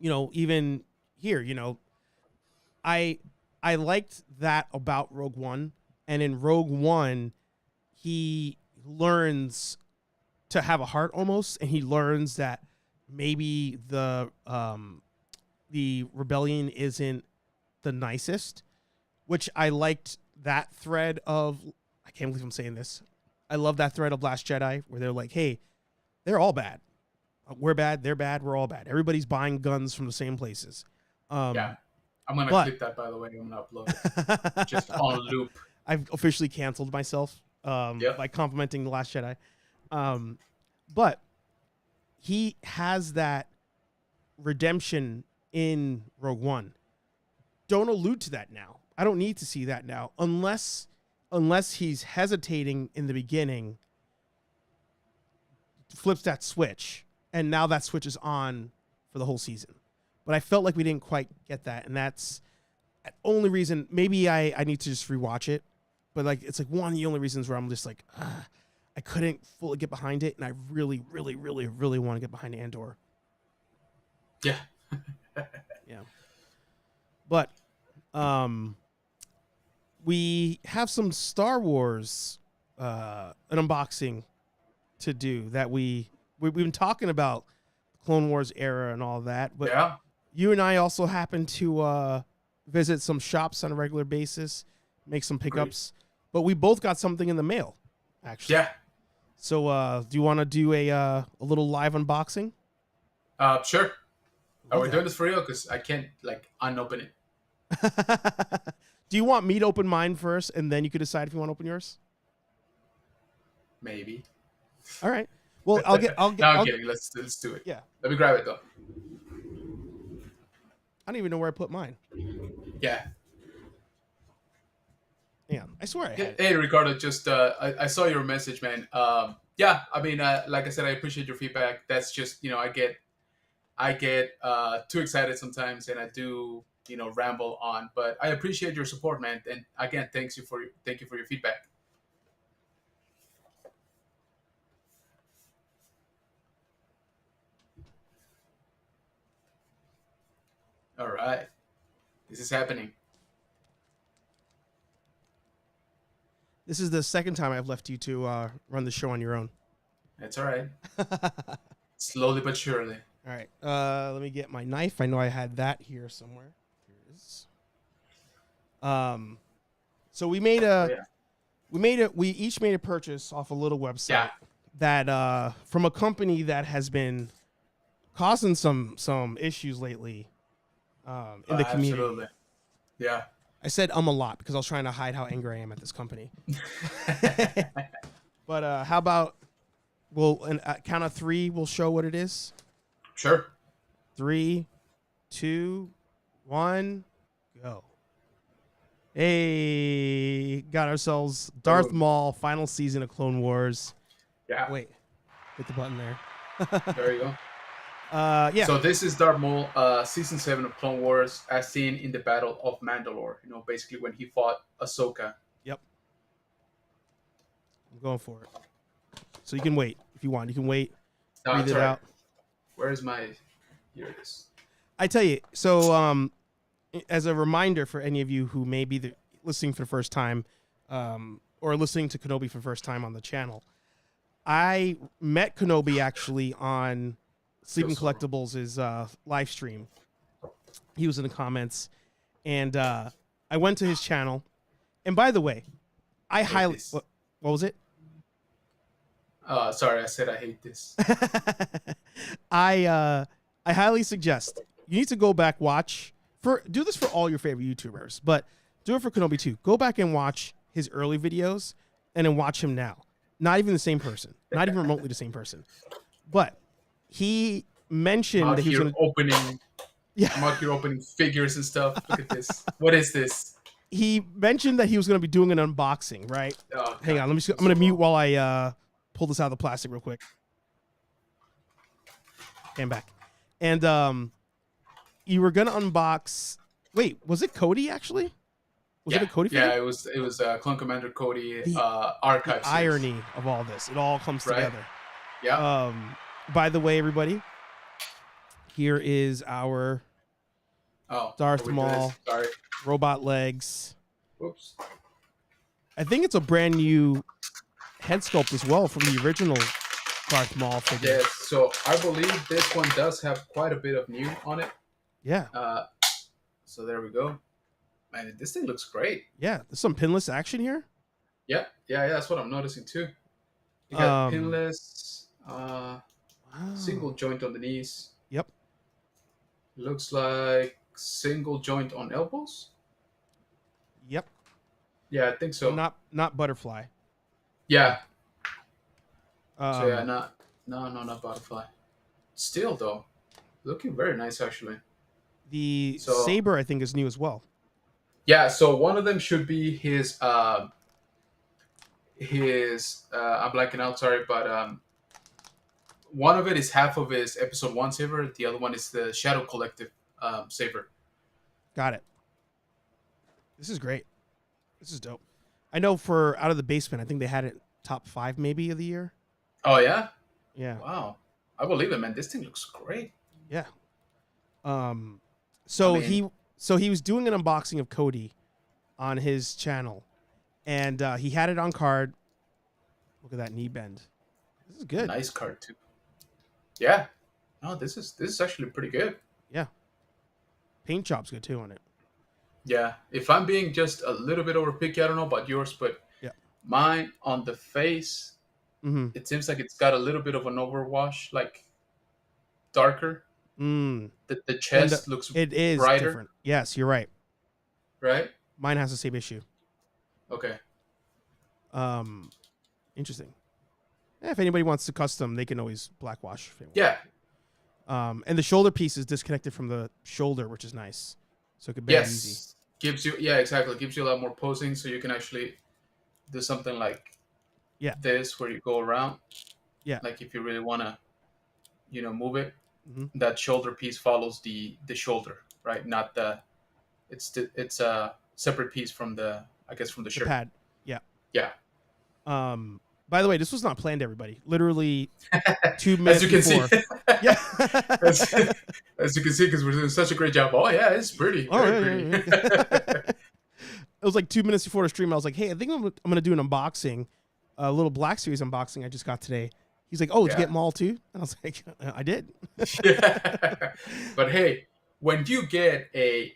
even here, I liked that about Rogue One, and in Rogue One, he learns to have a heart almost, and he learns that maybe the rebellion isn't the nicest, which I liked that thread of. I can't believe I'm saying this. I love that thread of Last Jedi where they're like, "Hey, they're all bad. We're bad. They're bad. We're all bad. Everybody's buying guns from the same places." Yeah. I'm gonna clip that, by the way. I'm gonna upload it just on loop. I've officially canceled myself by complimenting The Last Jedi. But he has that redemption in Rogue One. Don't allude to that now. I don't need to see that now unless he's hesitating in the beginning, flips that switch, and now that switch is on for the whole season. But I felt like we didn't quite get that, and that's the only reason. Maybe I need to just rewatch it, but like it's like one of the only reasons where I'm just like, I couldn't fully get behind it, and I really, really, really, really want to get behind Andor. Yeah. Yeah. But we have some Star Wars an unboxing to do that we've been talking about the Clone Wars era and all that, but Yeah. you and I also happen to visit some shops on a regular basis, make some pickups, but we both got something in the mail, actually. Yeah. So do you want to do a little live unboxing? Sure. Are we Okay. doing this for real? Because I can't like unopen it. Do you want me to open mine first, and then you can decide if you want to open yours? Maybe. All right. Well, I'll get. No, I'm kidding. Let's do it. Yeah. Let me grab it though. I don't even know where I put mine. Yeah. Yeah, I swear I had. Hey Ricardo, just I saw your message, man. Yeah, I mean, like I said, I appreciate your feedback. That's just I get too excited sometimes, and I do ramble on. But I appreciate your support, man. And again, thank you for your feedback. All right, this is happening. This is the second time I've left you to run the show on your own. That's all right. Slowly but surely. All right. Let me get my knife. I know I had that here somewhere. Here it is. So we made We each made a purchase off a little website that from a company that has been causing some issues lately in the community. Absolutely. Yeah. I said a lot because I was trying to hide how angry I am at this company. But how about count of 3, we'll show what it is. Sure. 3, 2, 1, go. Hey, got ourselves Darth Maul, final season of Clone Wars. Yeah. Wait, hit the button there. There you go. Yeah. So this is Darth Maul, season 7 of Clone Wars, as seen in the Battle of Mandalore. You know, basically when he fought Ahsoka. Yep. I'm going for it. So you can wait if you want. You can wait. Read it out. Where is my? Here it is. I tell you. So as a reminder for any of you who may be listening for the first time, or listening to Kenobi for the first time on the channel, I met Kenobi actually on Sleeping Collectibles' live stream. He was in the comments, and I went to his channel. And by the way, I highly what was it? Sorry, I said I hate this. I highly suggest you need to go back do this for all your favorite YouTubers, but do it for Kenobi too. Go back and watch his early videos and then watch him now. Not even the same person. Not even remotely the same person. But he mentioned that he was going to opening. Yeah, I'm out here opening figures and stuff. Look at this. What is this? He mentioned that he was going to be doing an unboxing, right? Oh, hang on, I'm going to mute while I pull this out of the plastic real quick. And back. And you were going to unbox. Wait, was it Cody actually? Was it a Cody figure? Yeah, it was Clone Commander Cody archive. The irony of all this, it all comes together. Yeah. By the way, everybody, here is our Darth Maul robot legs. Whoops. I think it's a brand new head sculpt as well from the original Darth Maul figure. Yes, so I believe this one does have quite a bit of new on it. Yeah. So there we go. Man, this thing looks great. Yeah, there's some pinless action here. Yeah, that's what I'm noticing too. You got pinless, single joint on the knees. Yep. Looks like single joint on elbows. Yep. Yeah, I think so. Not butterfly. Yeah. So yeah, not butterfly. Still though, looking very nice actually. The saber I think is new as well. Yeah, so one of them should be his I'm blanking out, sorry, but one of it is half of his episode 1 saber, the other one is the Shadow Collective saber. Got it. This is great. This is dope. I know for Out of the Basement, I think they had it top 5 maybe of the year. Oh yeah? Yeah. Wow. I believe it, man. This thing looks great. Yeah. So he was doing an unboxing of Cody on his channel, and he had it on card. Look at that knee bend. This is good. Nice card too. Yeah. No, this is actually pretty good. Yeah. Paint job's good too on it. Yeah. If I'm being just a little bit over picky, I don't know about yours, but mine on the face, it seems like it's got a little bit of an overwash, like darker. The chest looks it is brighter. Different. Yes, you're right. Right? Mine has the same issue. Okay. Interesting. Yeah, if anybody wants to custom, they can always blackwash. Yeah. And the shoulder piece is disconnected from the shoulder, which is nice. So it could bend easy. Gives you exactly. Gives you a lot more posing, so you can actually do something like this where you go around. Yeah. Like if you really wanna, move it. That shoulder piece follows the shoulder, right? Not the. It's a separate piece from the shirt. The pad. Yeah. Yeah. By the way, this was not planned, everybody. Literally 2 minutes as you can before. See. Yeah. as you can see, because we're doing such a great job. Oh yeah, it's pretty. Very pretty. It was like 2 minutes before the stream. I was like, hey, I think I'm gonna do an unboxing, a little Black Series unboxing I just got today. He's like, oh, did you get Maul too? And I was like, I did. But hey, when you get a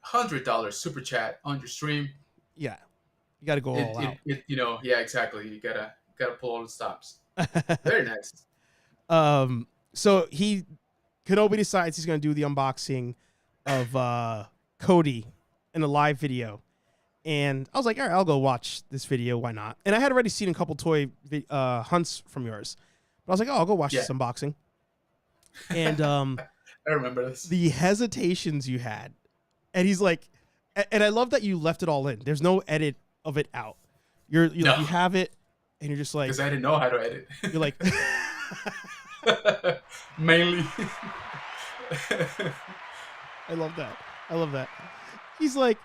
$100 super chat on your stream, You got to go all out. Yeah, exactly. You gotta pull all the stops. Very nice. So Kenobi decides he's going to do the unboxing of Cody in a live video. And I was like, all right, I'll go watch this video. Why not? And I had already seen a couple toy hunts from yours. But I was like, oh, I'll go watch this unboxing. And I remember this. The hesitations you had. And he's like, and I love that you left it all in. There's no edit of it out. You have it, and you're just like, because I didn't know how to edit. You're like, mainly. I love that. He's like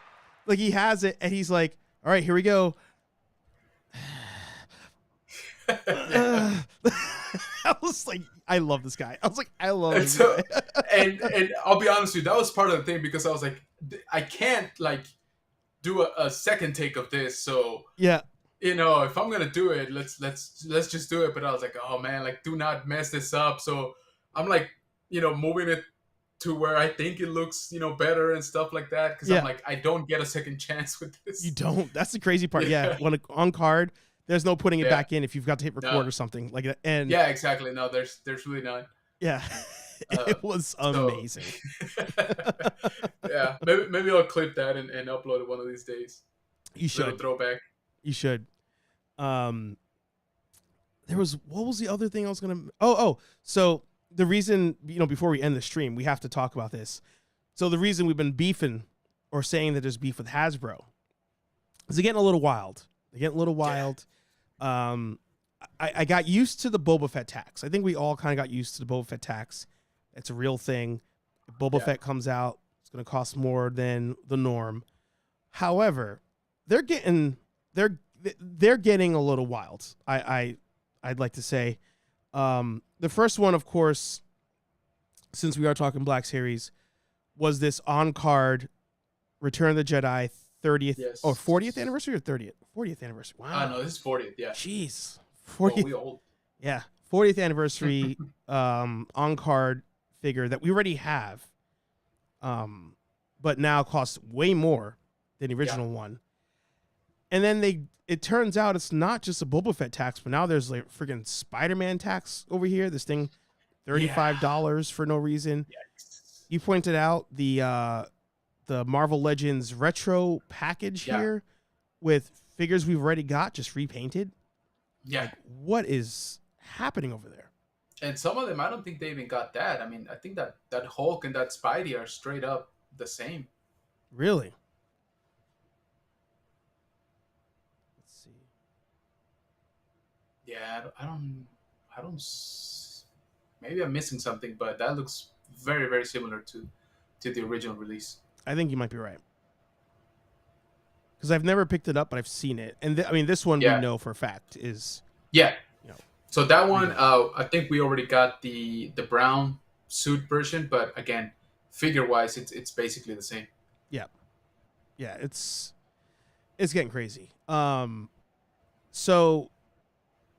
he has it, and he's like, all right, here we go. I was like, I love this guy. I was like, I love this guy. and I'll be honest with you, that was part of the thing, because I was like, I can't like do a second take of this. So yeah, if I'm gonna do it, let's just do it. But I was like, oh man, like do not mess this up. So I'm like, moving it to where I think it looks, better and stuff like that. Because I'm like, I don't get a second chance with this. You don't. That's the crazy part. Yeah, when on card, there's no putting it back in if you've got to hit record or something like that. And yeah, exactly. No, there's really not. Yeah, it was amazing. Yeah, maybe I'll clip that and upload it one of these days. You should. Little throwback. You should. What was the other thing I was gonna? So the reason, before we end the stream, we have to talk about this. So the reason we've been beefing or saying that there's beef with Hasbro is they're getting a little wild. I got used to the Boba Fett tax. I think we all kind of got used to the Boba Fett tax. It's a real thing. If Boba Fett comes out, it's going to cost more than the norm. However, they're getting a little wild. I'd like to say. The first one, of course, since we are talking Black Series, was this on-card Return of the Jedi 30th or 40th anniversary or 30th? 40th anniversary. Wow. No, this is 40th, yeah. Jeez. 40th. Oh, we old. Yeah. 40th anniversary on-card figure that we already have, but now costs way more than the original one. And then it turns out it's not just a Boba Fett tax, but now there's like freaking Spider-Man tax over here. This thing, $35 for no reason. Yikes. You pointed out the Marvel Legends retro package here with figures we've already got just repainted. Yeah. Like, what is happening over there? And some of them, I don't think they even got that. I mean, I think that Hulk and that Spidey are straight up the same. Really? Let's see. Yeah, I don't. Maybe I'm missing something, but that looks very, very similar to the original release. I think you might be right. Because I've never picked it up, but I've seen it. And this one we know for a fact is... Yeah. So that one, I think we already got the brown suit version, but again, figure-wise, it's basically the same. Yeah. Yeah, it's getting crazy. So,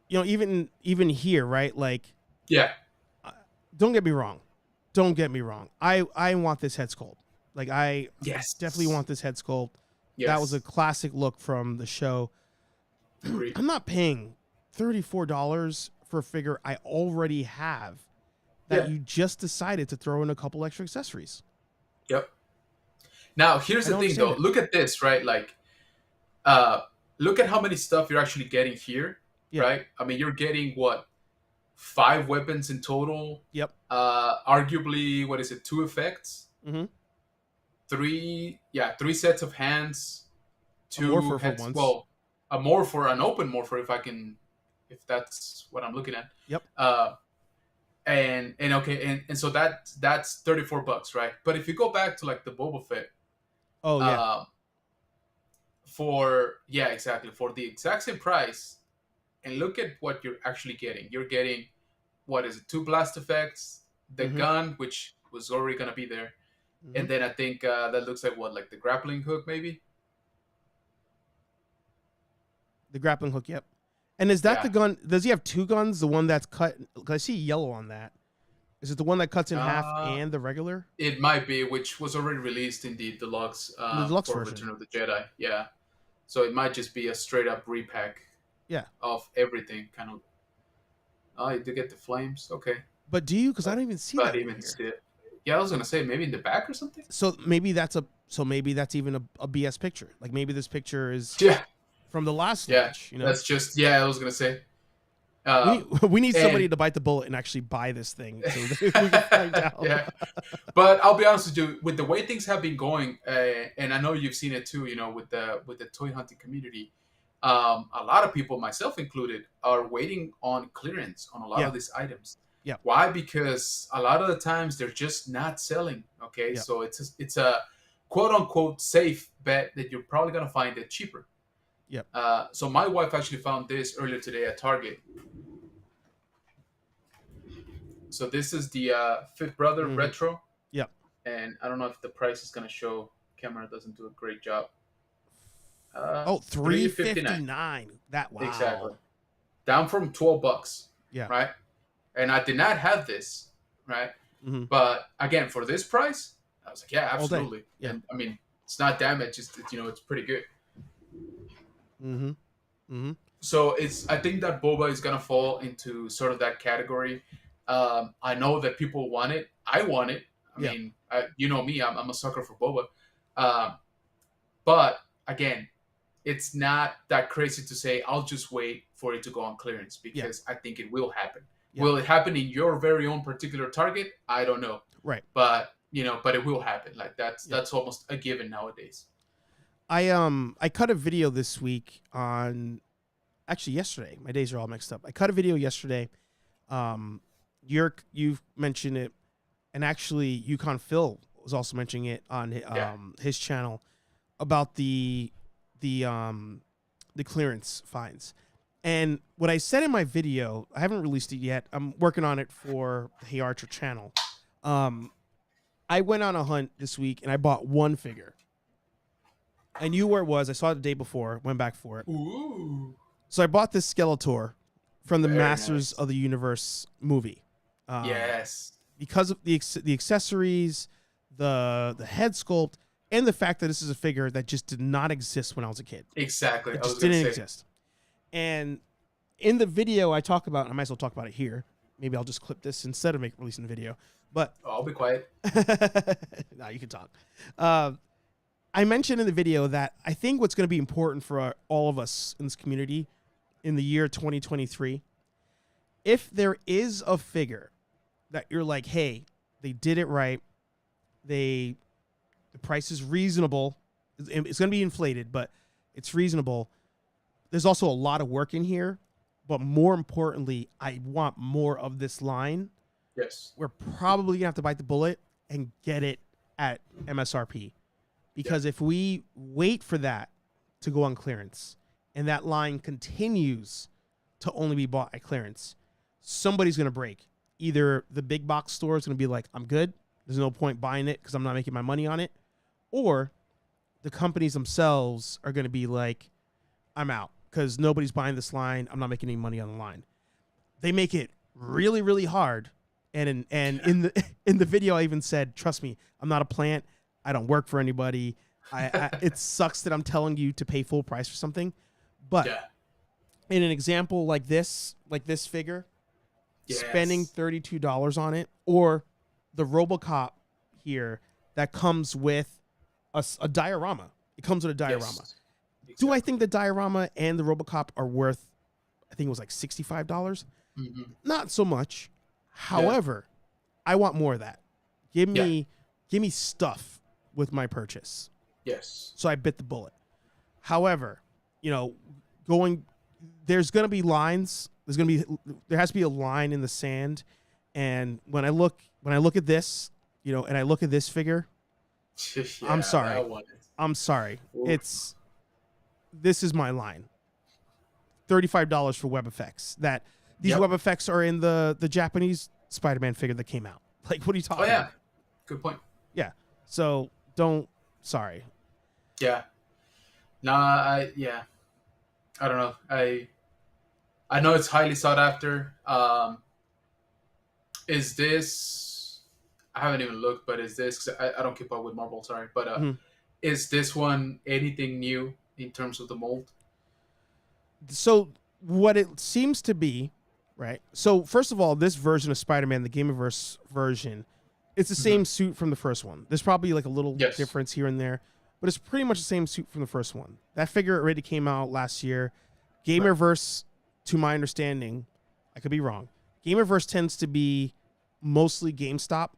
even here, right? Like... Yeah. Don't get me wrong. I want this head sculpt. Like, I definitely want this head sculpt. Yes. That was a classic look from the show. Agreed. I'm not paying $34 for a figure I already have that you just decided to throw in a couple extra accessories. Yep. Now, here's the thing, though. Look at this, right? Like, look at how many stuff you're actually getting here, right? I mean, you're getting, 5 weapons in total? Yep. Arguably, 2 effects? Mm-hmm. 3 sets of hands, 2 heads. Well, a morpher, an open morpher, if that's what I'm looking at. Yep. And so that's $34, right? But if you go back to like the Boba Fett, for the exact same price, and look at what you're actually getting. You're getting 2 blast effects, the gun, which was already gonna be there. Mm-hmm. And then I think that looks like the grappling hook, maybe? The grappling hook, yep. And is that the gun? Does he have 2 guns? The one that's cut? Because I see yellow on that. Is it the one that cuts in half and the regular? It might be, which was already released in the deluxe, version. Return of the Jedi. Yeah. So it might just be a straight up repack Yeah. of everything. Kind of. Oh, you did get the flames. Okay. But do you? Because I don't even see But that in even here. still, yeah, I was gonna say maybe in the back or something. So maybe that's even a BS picture. Like maybe this picture is Yeah, from the last yeah. launch. You know, That's just I was gonna say. we need somebody And to bite the bullet and actually buy this thing so that we can find out. yeah, but I'll be honest with you. With the way things have been going, and I know you've seen it too. With the toy hunting community, a lot of people, myself included, are waiting on clearance on a lot Yeah. of these items. Yeah. Why? Because a lot of the times they're just not selling. Okay, Yeah. so it's a quote unquote safe bet that you're probably gonna find it cheaper. Yep. So my wife actually found this earlier today at Target. So this is the Fifth Brother Mhm. Retro, Yep. and I don't know if the price is gonna show. Camera doesn't do a great job. Oh, $3.59. $3.59. That wow. Exactly. Down from $12. Yeah. Right. And I did not have this. Right. Mhm. But again, for this price, I was like, yeah, All day. absolutely. Yeah. And I mean, it's not damaged. It's pretty good. Mm-hmm. Mm-hmm. So I think that boba is gonna fall into sort of that category. I know that people want it. I want it. I Yeah. mean, you know me. I'm a sucker for boba. But again, it's not that crazy to say I'll just wait for it to go on clearance because I think it will happen. Yeah. Will it happen in your very own particular Target? I don't know. Right. But but it will happen. Like that's almost a given nowadays. I cut a video this week on, actually yesterday. My days are all mixed up. I cut a video yesterday. You've mentioned it, and actually Yukon Phil was also mentioning it on his channel about the clearance finds. And what I said in my video, I haven't released it yet. I'm working on it for the HeyArcher channel. I went on a hunt this week and I bought one figure. I knew where it was. I saw it the day before. Went back for it. Ooh. So I bought this Skeletor from the Very Masters nice. of the Universe movie. Yes. Because of the accessories, the head sculpt, and the fact that this is a figure that just did not exist when I was a kid. Exactly. It I was just gonna didn't say. exist. And in the video, I talk about, I might as well talk about it here. Maybe I'll just clip this instead of releasing the video. But I'll be quiet. no, you can talk. I mentioned in the video that I think what's going to be important for all of us in this community in the year 2023, if there is a figure that you're like, hey, they did it right, the price is reasonable, it's going to be inflated, but it's reasonable. There's also a lot of work in here, but more importantly, I want more of this line. Yes. We're probably gonna have to bite the bullet and get it at MSRP, because if we wait for that to go on clearance and that line continues to only be bought at clearance, somebody's gonna break. Either the big box store is gonna be like, I'm good, there's no point buying it because I'm not making my money on it, or the companies themselves are gonna be like, I'm out because nobody's buying this line, I'm not making any money on the line. They make it really, really hard. And in the video, I even said, trust me, I'm not a plant. I don't work for anybody. It sucks that I'm telling you to pay full price for something. But in an example like this figure, spending $32 on it, or the RoboCop here that comes with a diorama. It comes with a diorama. Yes. Exactly. Do I think the diorama and the RoboCop are worth, I think it was like $65? Mm-hmm. Not so much. However, I want more of that. Give me stuff with my purchase. Yes. So I bit the bullet. However, there's going to be lines. There has to be a line in the sand. And when I look at this, and I look at this figure, I'm sorry. I'm sorry. Oof. This is my line. $35 for web effects. These web effects are in the Japanese Spider-Man figure that came out. Like, what are you talking about? Good point. Yeah. So sorry. Yeah. Nah, I don't know. I know it's highly sought after. Is this, I haven't even looked, but is this, 'cause I don't keep up with Marvel, sorry, but is this one anything new in terms of the mold. So what it seems to be, right? So first of all, this version of Spider-Man, the Gameverse version, it's the same suit from the first one. There's probably like a little difference here and there, but it's pretty much the same suit from the first one. That figure already came out last year. Gamerverse, to my understanding, I could be wrong. Gamerverse tends to be mostly GameStop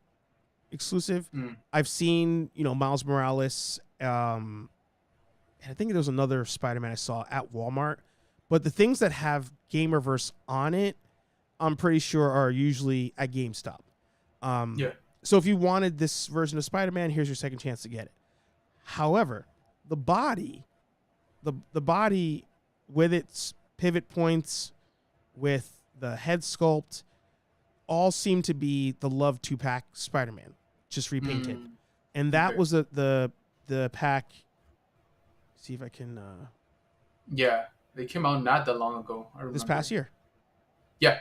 exclusive. I've seen, Miles Morales. I think there was another Spider-Man I saw at Walmart. But the things that have Gamerverse on it, I'm pretty sure are usually at GameStop. So if you wanted this version of Spider-Man, here's your second chance to get it. However, the body with its pivot points, with the head sculpt, all seem to be the Love 2-pack Spider-Man, just repainted. And that was the pack. See if I can. Yeah, they came out not that long ago. I remember. This past year. Yeah.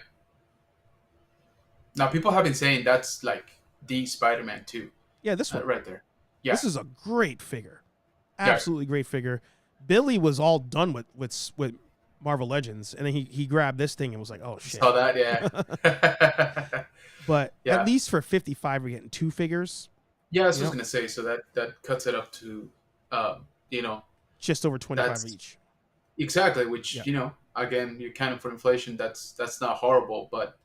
Now people have been saying that's like the Spider-Man 2. Yeah, this one right there. Yeah, this is a great figure, absolutely great figure. Billy was all done with Marvel Legends, and then he grabbed this thing and was like, "Oh shit!" Saw that, yeah. But at least for 55, we're getting 2 figures. Yeah, that's what I was gonna say. So that cuts it up to, just over 25 each. Exactly, which again, you kind of for inflation, that's not horrible, but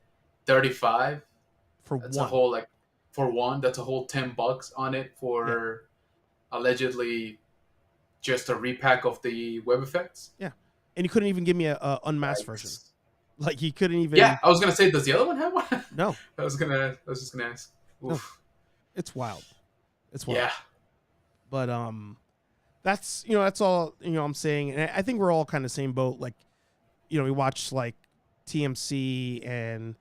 35 for that's one. A whole for one, that's a whole $10 on it for allegedly just a repack of the web effects. Yeah, and you couldn't even give me a unmasked version. Like you couldn't even. Yeah, I was gonna say, does the other one have one? No. I was just gonna ask. Oof. No. It's wild. It's wild. Yeah. But that's all I'm saying, and I think we're all kind of same boat. Like, we watch like TMC, and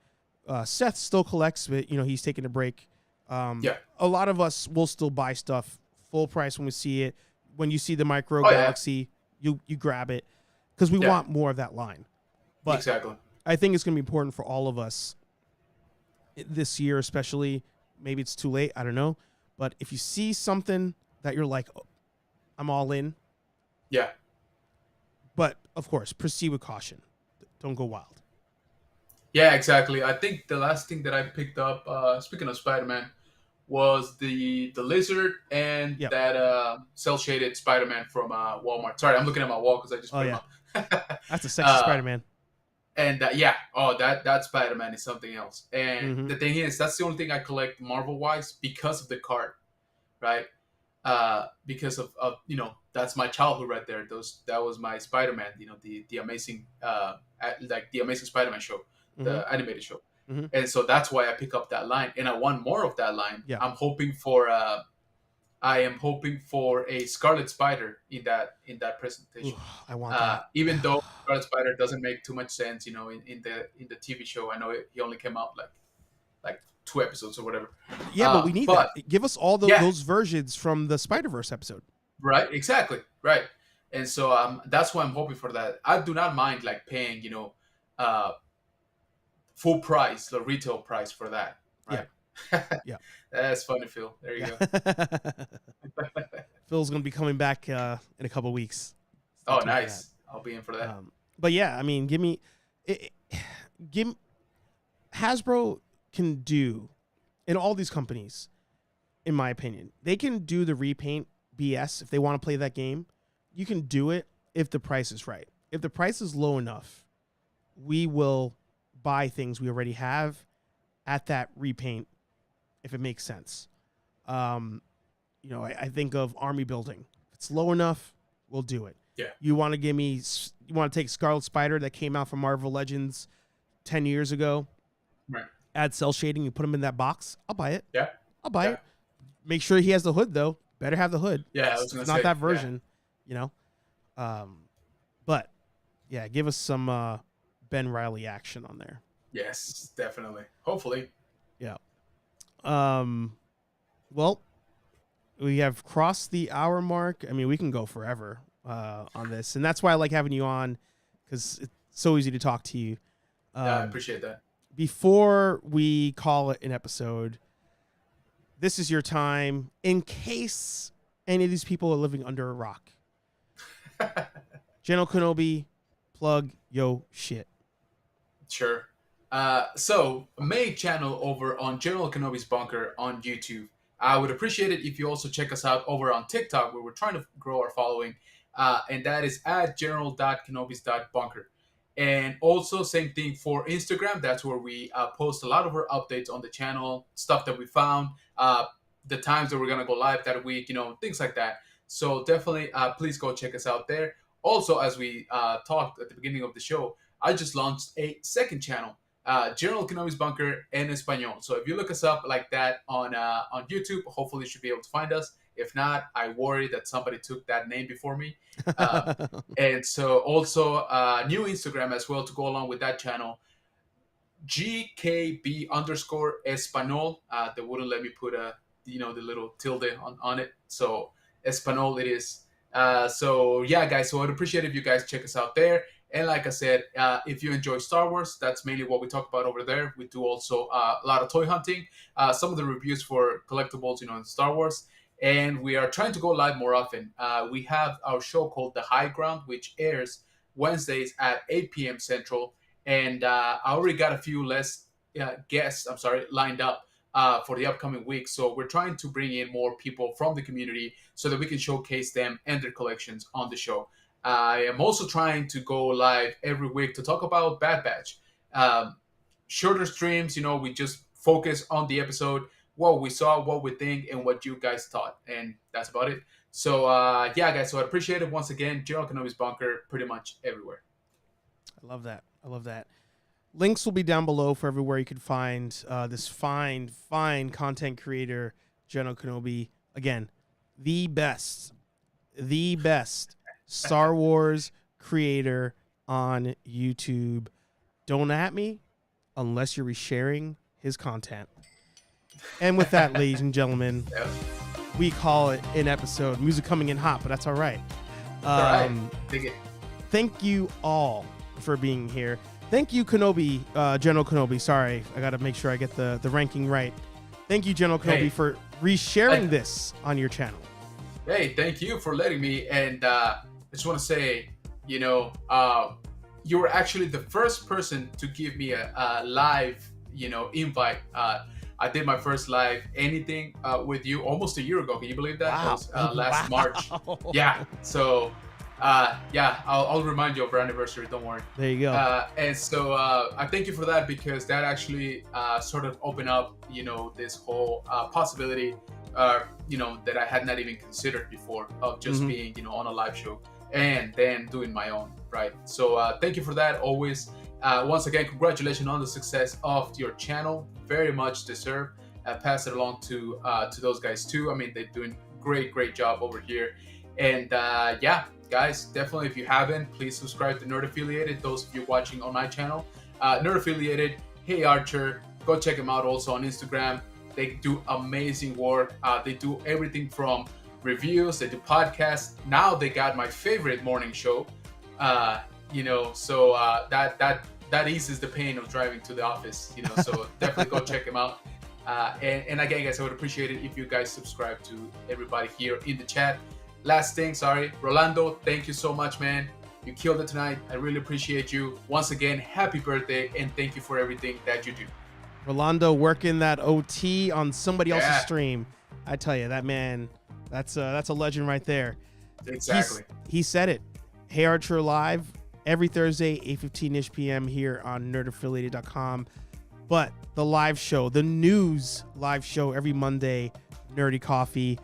Seth still collects, but he's taking a break. A lot of us will still buy stuff full price when we see it. When you see the Micro Galaxy, you grab it because we want more of that line. But exactly. I think it's going to be important for all of us this year, especially. Maybe it's too late. I don't know. But if you see something that you're like, oh, I'm all in. Yeah. But, of course, proceed with caution. Don't go wild. Yeah, exactly. I think the last thing that I picked up, speaking of Spider-Man, was the lizard and that cel-shaded Spider-Man from Walmart. Sorry, I'm looking at my wall because I just put him up. That's a sexy Spider-Man. And that Spider-Man is something else. And the thing is, that's the only thing I collect Marvel-wise because of the card, right? Because of that's my childhood right there. That was my Spider-Man, the amazing the Amazing Spider-Man show, the animated show. And so that's why I pick up that line, and I want more of that line. Yeah. I am hoping for a Scarlet Spider in that presentation. Ooh, I want that. Even though Scarlet Spider doesn't make too much sense, in the TV show. I know he only came out like 2 episodes or whatever. Yeah, but we need that. Give us all those versions from the Spider-Verse episode. Right, exactly. Right. And so that's why I'm hoping for that. I do not mind paying, full price, the retail price for that. Right? Yeah. That's funny, Phil. There you go. Phil's going to be coming back in a couple weeks. Oh, nice. I'll be in for that. But yeah, I mean, Hasbro can do, and all these companies, in my opinion, they can do the repaint BS if they want to play that game. You can do it if the price is right. If the price is low enough, we will buy things we already have at that repaint if it makes sense. I think of army building. If it's low enough, we'll do it. Yeah. You want to take Scarlet Spider that came out from Marvel Legends 10 years ago, right? Add cell shading, you put him in that box. I'll buy it. Yeah. I'll buy it. Make sure he has the hood though. Better have the hood. Yeah, I was gonna say, not that version, But yeah, give us some Ben Reilly action on there. Yes, definitely. Hopefully. Yeah. Well, we have crossed the hour mark. I mean, we can go forever on this, and that's why I like having you on, because it's so easy to talk to you. I appreciate that. Before we call it an episode, this is your time in case any of these people are living under a rock. General Kenobi, plug yo shit. Sure. So, main channel over on General Kenobi's Bunker on YouTube. I would appreciate it if you also check us out over on TikTok, where we're trying to grow our following, and that is at general.kenobis.bunker. And also, same thing for Instagram. That's where we post a lot of our updates on the channel, stuff that we found, the times that we're gonna go live that week, things like that. So definitely, please go check us out there. Also, as we talked at the beginning of the show, I just launched a second channel, General Kenobi's Bunker en Español. So if you look us up like that on YouTube, hopefully you should be able to find us. If not, I worry that somebody took that name before me. And so also new Instagram as well to go along with that channel, GKB_Espanol. They wouldn't let me put the little tilde on it. So Espanol it is. So yeah, guys. So I'd appreciate if you guys check us out there. And like I said, if you enjoy Star Wars, that's mainly what we talk about over there. We do also a lot of toy hunting, some of the reviews for collectibles, in Star Wars. And we are trying to go live more often. We have our show called The High Ground, which airs Wednesdays at 8 p.m. Central. And I already got a few guests, lined up for the upcoming week. So we're trying to bring in more people from the community so that we can showcase them and their collections on the show. I am also trying to go live every week to talk about Bad Batch. Shorter streams, we just focus on the episode, what we saw, what we think, and what you guys thought. And that's about it. So, yeah, guys, so I appreciate it once again. General Kenobi's Bunker pretty much everywhere. I love that. Links will be down below for everywhere you can find this fine content creator, General Kenobi. Again, the best Star Wars creator on YouTube. Don't at me unless you're resharing his content. And with that, ladies and gentlemen, we call it an episode. Music coming in hot, but that's all right. All right. Dig it. Thank you all for being here. Thank you, Kenobi, General Kenobi. Sorry, I got to make sure I get the ranking right. Thank you, General Kenobi, for resharing this on your channel. Hey, thank you for letting me. And I just want to say, you were actually the first person to give me a live, invite. I did my first live anything with you almost a year ago. Can you believe that? Wow. That was last March. Yeah. So, I'll remind you of our anniversary. Don't worry. There you go. And so I thank you for that, because that actually sort of opened up, this whole possibility, that I had not even considered before of just being, on a live show and then doing my own, right? So thank you for that always. Once again, congratulations on the success of your channel. Very much deserved. Pass it along to those guys too. I mean, they're doing great job over here. And yeah, guys, definitely if you haven't, please subscribe to Nerd Affiliated. Those of you watching on my channel, Nerd Affiliated, HeyArcher, go check them out also on Instagram. They do amazing work. They do everything from reviews, they do podcasts. Now they got my favorite morning show. So that eases the pain of driving to the office. So definitely go check them out. And again, guys, I would appreciate it if you guys subscribe to everybody here in the chat. Last thing, Rolando, thank you so much, man. You killed it tonight. I really appreciate you. Once again, happy birthday, and thank you for everything that you do. Rolando working that OT on somebody else's stream. I tell you, that man, that's a legend right there. Exactly. He said it. HeyArcher live every Thursday, 8:15-ish p.m. here on nerdaffiliated.com. But the live show, the news live show every Monday, Nerdy Coffee,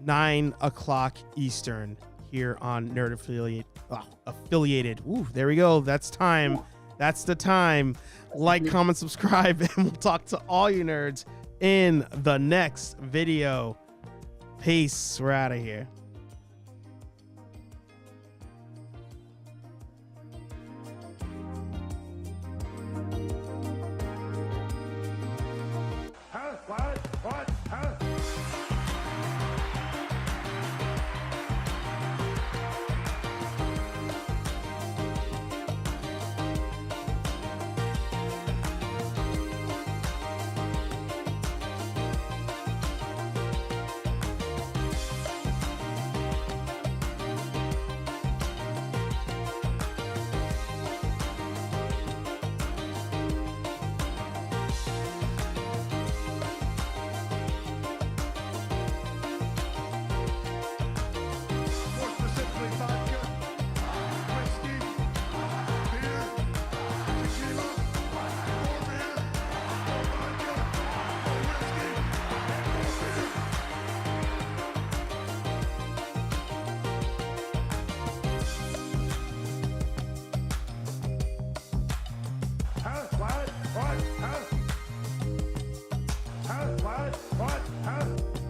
9 o'clock Eastern here on Nerd Affiliated. Ooh, there we go. That's time. That's the time. Like, comment, subscribe, and we'll talk to all you nerds in the next video. Peace. We're out of here. Fight!